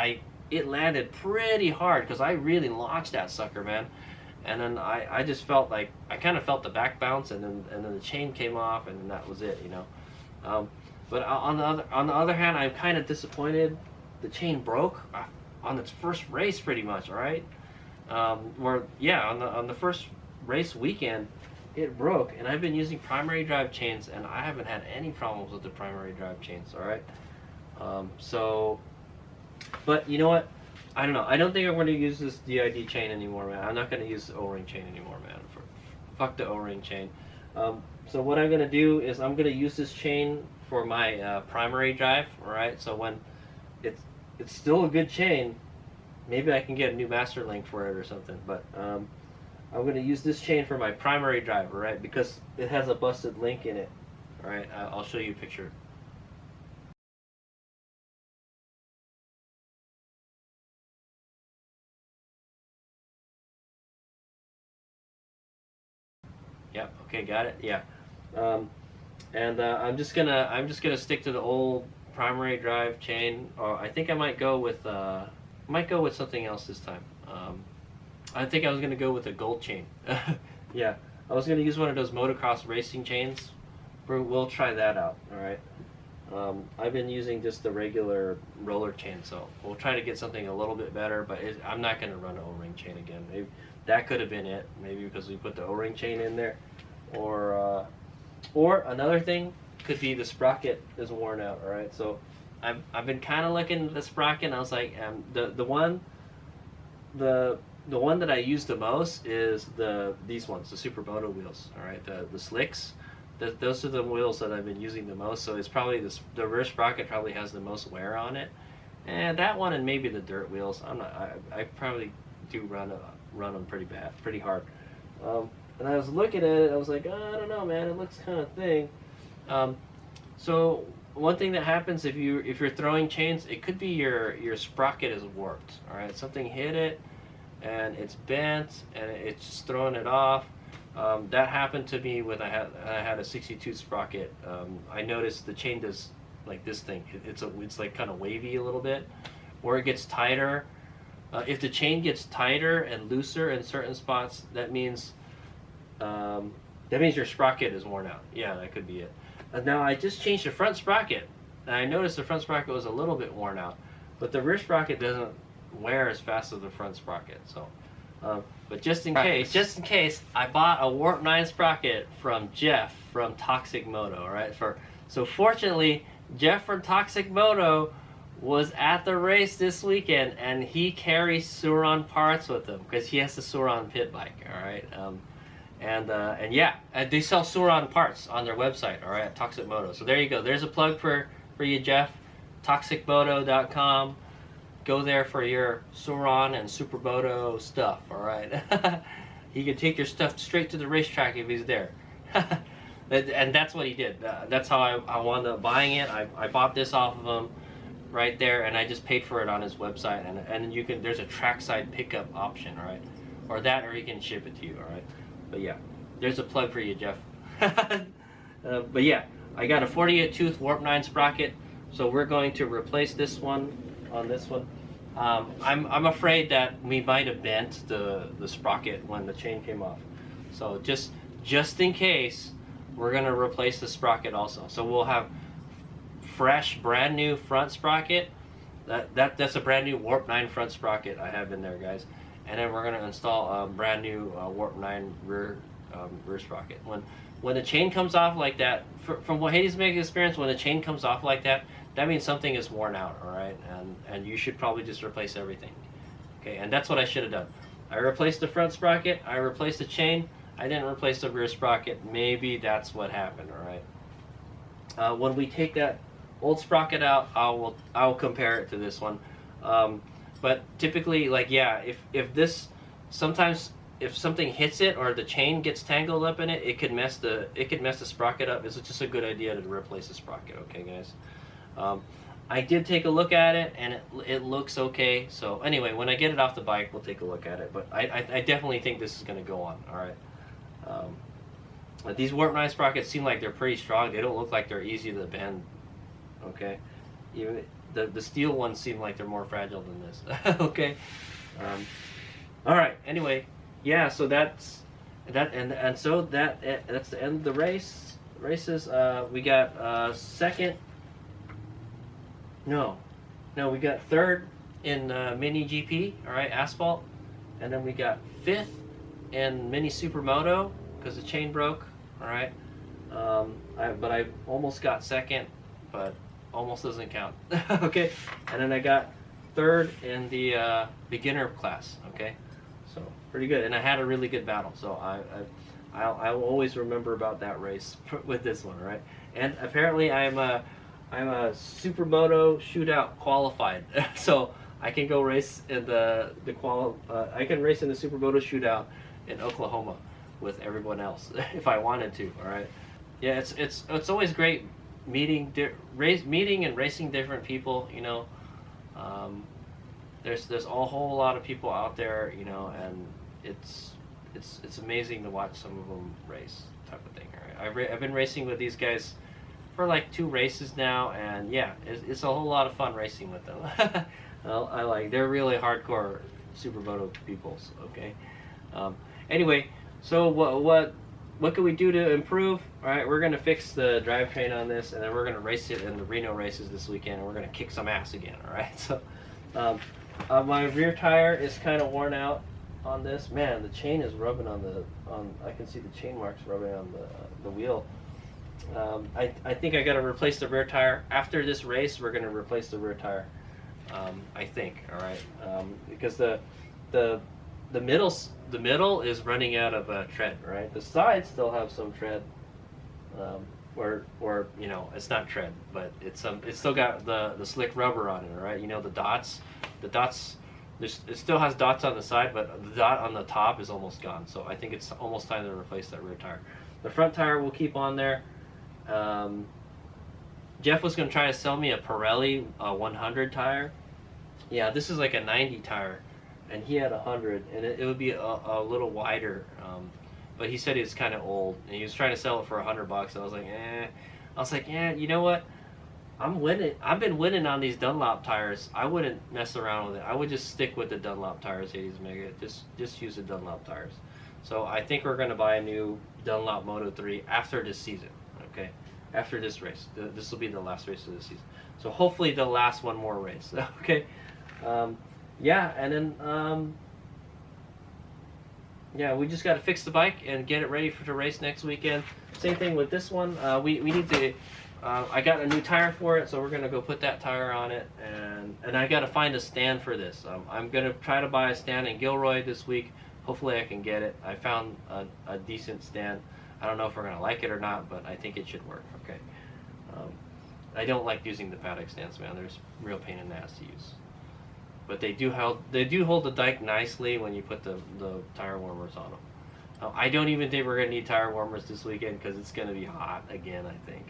A: it landed pretty hard because I really launched that sucker, man. And then I just felt like, I kind of felt the back bounce, and then the chain came off, and then that was it, you know. But on the other hand, I'm kind of disappointed. The chain broke on its first race, pretty much. All right, on the first race weekend, it broke, and I've been using primary drive chains, and I haven't had any problems with the primary drive chains. All right, but you know what? I don't know. I don't think I'm going to use this DID chain anymore, man. I'm not going to use the O-ring chain anymore, man. Fuck the O-ring chain. So what I'm going to do is I'm going to use this chain for my primary drive, all right? So when it's still a good chain, maybe I can get a new master link for it or something. But I'm going to use this chain for my primary drive, all right? Because it has a busted link in it, all right? I'll show you a picture. Yep. Okay. Got it. Yeah. I'm just gonna stick to the old primary drive chain. Or I think I might go with something else this time. I think I was gonna go with a gold chain. Yeah. I was gonna use one of those motocross racing chains. We'll try that out. All right. I've been using just the regular roller chain, so we'll try to get something a little bit better. But I'm not gonna run an O-ring chain again. Maybe that could have been it. Maybe because we put the O-ring chain in there, or another thing could be the sprocket is worn out. All right, so I've been kind of looking at the sprocket, and I was like, the one that I use the most is these ones, the Supermoto wheels. All right, the slicks. Those are the wheels that I've been using the most. So it's probably the rear sprocket probably has the most wear on it, and that one and maybe the dirt wheels. I probably do run them pretty hard. And I was looking at it, I was like, oh, I don't know, man, it looks kind of thin. So one thing that happens if you're throwing chains, it could be your sprocket is warped. All right, something hit it, and it's bent, and it's just throwing it off. That happened to me when I had a 62 sprocket. I noticed the chain does like this thing. It's like kind of wavy a little bit, or it gets tighter. If the chain gets tighter and looser in certain spots, that means your sprocket is worn out. Yeah, that could be it. Now I just changed the front sprocket, and I noticed the front sprocket was a little bit worn out, but the rear sprocket doesn't wear as fast as the front sprocket. So, but just in case, I bought a Warp 9 sprocket from Jeff from Toxic Moto. All right, so fortunately, Jeff from Toxic Moto was at the race this weekend, and he carries Suron parts with him because he has the Suron pit bike. All right. And yeah, they sell Suron parts on their website, all right, at Toxic Moto. So there you go. There's a plug for you, Jeff. ToxicMoto.com. Go there for your Suron and Supermoto stuff, all right? He can take your stuff straight to the racetrack if he's there. And that's what he did. That's how I wound up buying it. I bought this off of him right there, and I just paid for it on his website. And you can, there's a trackside pickup option, all right? Or that, or he can ship it to you, all right? But yeah, there's a plug for you, Jeff. But yeah, I got a 48 tooth Warp 9 sprocket, so we're going to replace this one on this one. I'm afraid that we might have bent the sprocket when the chain came off. So just in case, we're gonna replace the sprocket also. So we'll have fresh, brand new front sprocket. That's a brand new Warp 9 front sprocket I have in there, guys. And then we're going to install a brand new Warp 9 rear sprocket. When the chain comes off like that, from what HadesOmega experience, when the chain comes off like that, that means something is worn out, all right? And you should probably just replace everything. Okay, and that's what I should have done. I replaced the front sprocket, I replaced the chain, I didn't replace the rear sprocket. Maybe that's what happened, all right? When we take that old sprocket out, I'll compare it to this one. But typically, like, yeah, if something hits it or the chain gets tangled up in it, it could mess the sprocket up. It's just a good idea to replace the sprocket. Okay, guys. I did take a look at it, and it looks okay. So anyway, when I get it off the bike, we'll take a look at it. But I definitely think this is going to go on. All right. These Warp 9 sprockets seem like they're pretty strong. They don't look like they're easy to bend. Okay. Even the steel ones seem like they're more fragile than this. Okay. All right. Anyway, yeah. So that's that, and so that's the end of the races. We got second. No, we got third in Mini GP. All right, asphalt, and then we got fifth in Mini Supermoto because the chain broke. All right. But I almost got second, but almost doesn't count. Okay, and then I got third in the beginner class. Okay, so pretty good, and I had a really good battle. So I will always remember about that race with this one. Right, and apparently I'm a Supermoto shootout qualified, so I can go race in I can race in the Supermoto shootout in Oklahoma with everyone else if I wanted to. All right, yeah, it's always great meeting and racing different people, you know. There's a whole lot of people out there, you know, and it's amazing to watch some of them race, type of thing. All right, I've been racing with these guys for like 2 races now, and yeah, it's a whole lot of fun racing with them. Well, they're really hardcore Supermoto peoples. Okay. Anyway, so what can we do to improve? All right, we're going to fix the drivetrain on this, and then we're going to race it in the Reno races this weekend, and we're going to kick some ass again, all right? So my rear tire is kind of worn out on this. Man, the chain is rubbing on I can see the chain marks rubbing on the wheel. I think I got to replace the rear tire. After this race, we're going to replace the rear tire. I think, all right, because the middle is running out of tread, right? The sides still have some tread, or you know, it's not tread, but it's still got the slick rubber on it, all right? You know, the dots, it still has dots on the side, but the dot on the top is almost gone. So I think it's almost time to replace that rear tire. The front tire will keep on there. Jeff was going to try to sell me a Pirelli 100 tire. Yeah, this is like a 90 tire, and he had 100, and it would be a little wider. But he said he was kind of old, and he was trying to sell it for $100. I was like, eh. I was like, yeah, you know what? I'm winning. I've been winning on these Dunlop tires. I wouldn't mess around with it. I would just stick with the Dunlop tires, HadesOmega. Just use the Dunlop tires. So I think we're going to buy a new Dunlop Moto 3 after this season. Okay, after this race. This will be the last race of the season. So hopefully they'll last one more race. Okay. Yeah, and then yeah, we just got to fix the bike and get it ready for the race next weekend. Same thing with this one. We need to. I got a new tire for it, so we're gonna go put that tire on it, and I got to find a stand for this. I'm gonna try to buy a stand in Gilroy this week. Hopefully I can get it. I found a decent stand. I don't know if we're gonna like it or not, but I think it should work. Okay. I don't like using the paddock stands, man. They're a real pain in the ass to use. But they do hold the dike nicely when you put the tire warmers on them. I don't even think we're gonna need tire warmers this weekend because it's gonna be hot again, I think.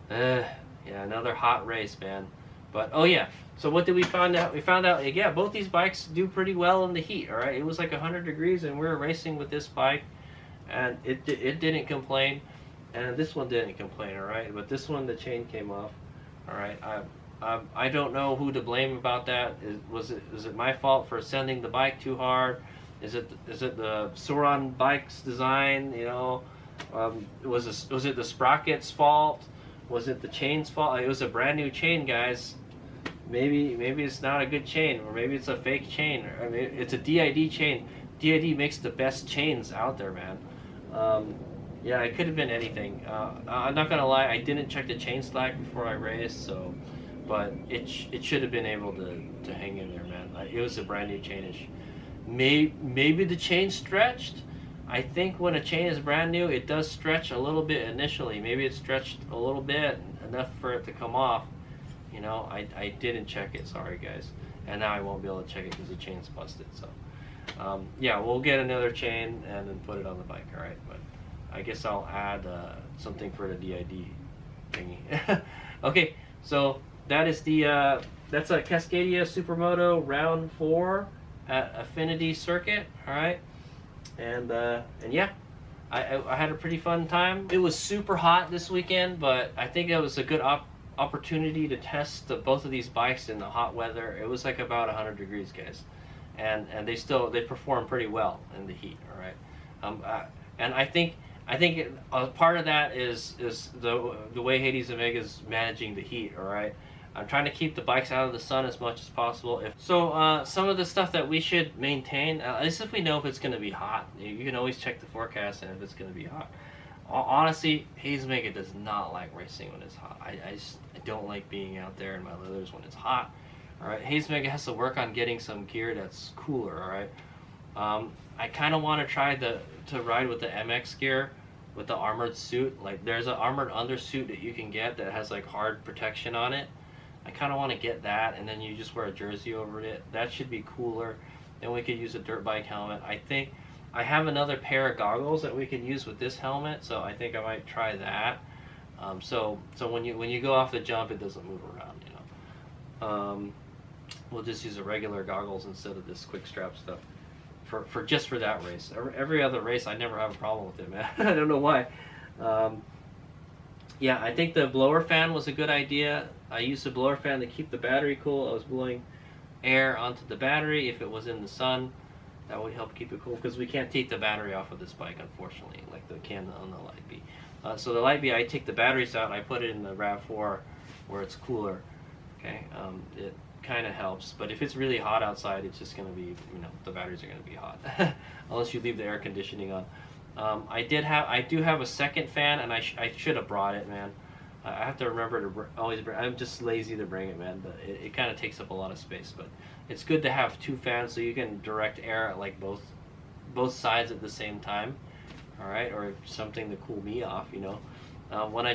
A: Yeah, another hot race, man. But oh yeah, so what did we find out? We found out, yeah, both these bikes do pretty well in the heat. All right, it was like 100 degrees, and we were racing with this bike, and it didn't complain, and this one didn't complain. All right, but this one, the chain came off. All right, I don't know who to blame about that. Was it my fault for sending the bike too hard? Is it the Sauron bike's design? You know, was it the sprocket's fault? Was it the chain's fault? It was a brand new chain, guys. Maybe it's not a good chain, or maybe it's a fake chain. I mean, it's a DID chain. DID makes the best chains out there, man. Yeah, it could have been anything. I'm not gonna lie, I didn't check the chain slack before I raced, so, but it should have been able to hang in there, man. It was a brand new chainish. Maybe the chain stretched. I think when a chain is brand new, it does stretch a little bit initially. Maybe it stretched a little bit, enough for it to come off. You know, I didn't check it, sorry guys. And now I won't be able to check it because the chain's busted. So, yeah, we'll get another chain and then put it on the bike, all right? But I guess I'll add something for the DID thingy. Okay, so that is that's a Cascadia Supermoto Round 4 at Affinity Circuit, all right? And yeah, I had a pretty fun time. It was super hot this weekend, but I think it was a good opportunity to test both of these bikes in the hot weather. It was like about 100 degrees, guys, and they perform pretty well in the heat. All right, and I think part of that is the way HadesOmega is managing the heat. All right. I'm trying to keep the bikes out of the sun as much as possible. Some of the stuff that we should maintain, at least if we know if it's going to be hot. You can always check the forecast and if it's going to be hot. Honestly, HadesOmega does not like racing when it's hot. I don't like being out there in my leathers when it's hot. All right, HadesOmega has to work on getting some gear that's cooler. All right, I kind of want to try to ride with the MX gear with the armored suit. Like there's an armored undersuit that you can get that has like hard protection on it. I kind of want to get that, and then you just wear a jersey over it. That should be cooler. Then we could use a dirt bike helmet. I think I have another pair of goggles that we could use with this helmet, so I think I might try that. So when you go off the jump, it doesn't move around. You know, we'll just use a regular goggles instead of this quick strap stuff for that race. Every other race, I never have a problem with it, man. I don't know why. Yeah, I think the blower fan was a good idea. I used the blower fan to keep the battery cool. I was blowing air onto the battery. If it was in the sun, that would help keep it cool, because we can't take the battery off of this bike, unfortunately, like the can on the Light B. So the Light B, I take the batteries out and I put it in the Rd.4 where it's cooler. Okay, it kind of helps, but if it's really hot outside, it's just going to be, you know, the batteries are going to be hot unless you leave the air conditioning on. I do have a second fan, and I should have brought it, man. I have to remember to always bring. I'm just lazy to bring it, man. But it kind of takes up a lot of space. But it's good to have two fans so you can direct air at like both sides at the same time. All right, or something to cool me off, you know. When I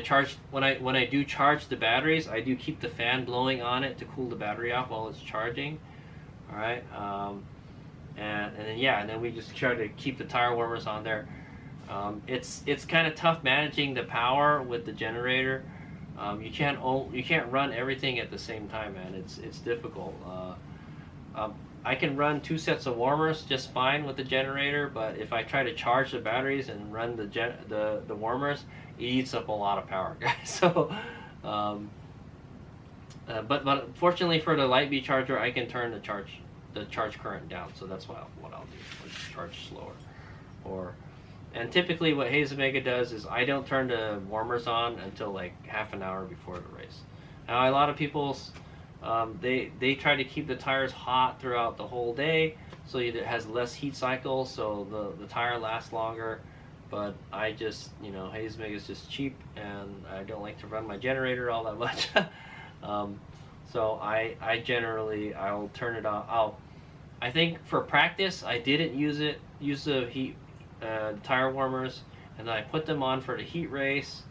A: do charge the batteries, I do keep the fan blowing on it to cool the battery off while it's charging. All right, and then yeah, and then we just try to keep the tire warmers on there. It's kind of tough managing the power with the generator. You can't run everything at the same time, man. It's difficult. I can run 2 sets of warmers just fine with the generator, but if I try to charge the batteries and run the warmers, it eats up a lot of power, guys. So, but fortunately for the light B charger, I can turn the charge current down. So that's what I'll do. I'll just charge slower, and typically what HadesOmega does is I don't turn the warmers on until like half an hour before the race. Now a lot of people, they try to keep the tires hot throughout the whole day, so it has less heat cycles, so the tire lasts longer. But I just, you know, HadesOmega is just cheap, and I don't like to run my generator all that much. So I generally, I'll turn it on. I think for practice I didn't use the heat tire warmers, and then I put them on for the heat race,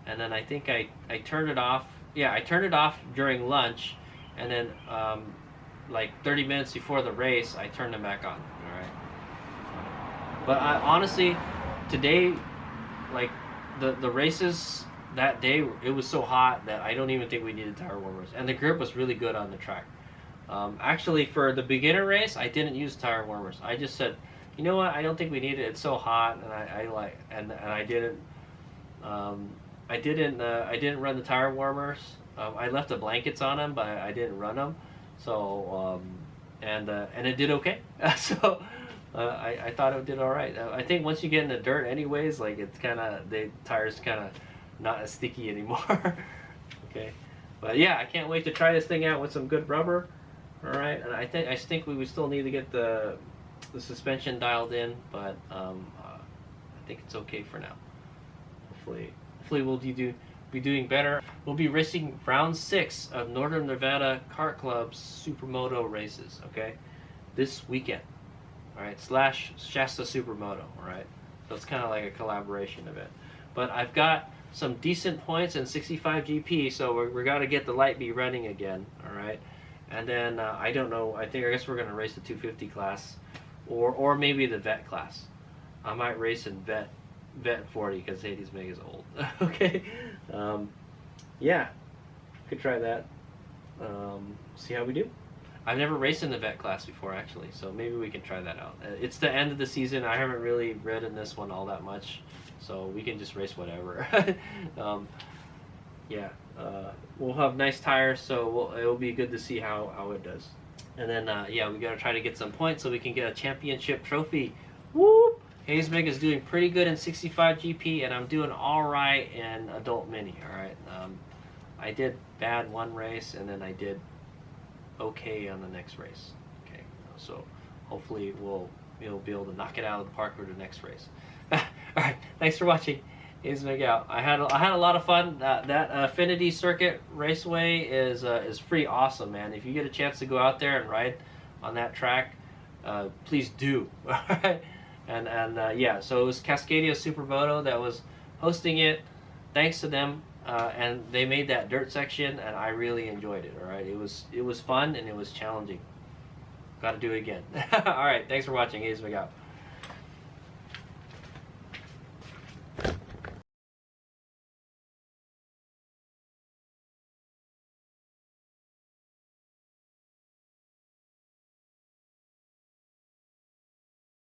A: and then I think I turned it off. Yeah, I turned it off during lunch, and then like 30 minutes before the race I turned them back on. All right. But honestly, today, like the races that day, it was so hot that I don't even think we needed tire warmers, and the grip was really good on the track. Actually, for the beginner race, I didn't use tire warmers. I just said, you know what, I don't think we need it. It's so hot, and I didn't run the tire warmers. I left the blankets on them, but I didn't run them. So and it did okay. So I thought it did all right. I think once you get in the dirt, anyways, like it's the tires kind of not as sticky anymore. Okay, but yeah, I can't wait to try this thing out with some good rubber. All right, and I think we would still need to get the suspension dialed in, but I think it's okay for now. Hopefully we'll be doing better. We'll be racing round 6 of Northern Nevada Kart Club's Supermoto races, okay, this weekend. All right, / Shasta Supermoto. All right, so it's kind of like a collaboration event. But I've got some decent points in 65 GP, so we're got to get the light B running again. All right, and then I don't know. I guess we're gonna race the 250 class, or maybe the vet class. I might race in vet 40 because HadesOmega is old. Okay, yeah, could try that. See how we do. I've never raced in the vet class before, actually, so maybe we can try that out. It's the end of the season. I haven't really ridden this one all that much, so we can just race whatever. Yeah, we'll have nice tires, so it'll be good to see how it does. And then, yeah, we got to try to get some points so we can get a championship trophy. Whoop! HadesOmega is doing pretty good in 65 GP, and I'm doing all right in adult mini. All right, I did bad one race, and then I did okay on the next race. Okay, so hopefully we'll be able to knock it out of the park for the next race. All right, thanks for watching. HadesOmega out. I had a lot of fun. That Affinity Circuit Raceway is pretty awesome, man. If you get a chance to go out there and ride on that track, please do. All right. And yeah, so it was Cascadia Supermoto that was hosting it. Thanks to them, and they made that dirt section, and I really enjoyed it. All right, it was fun and it was challenging. Got to do it again. All right, thanks for watching. HadesOmega out.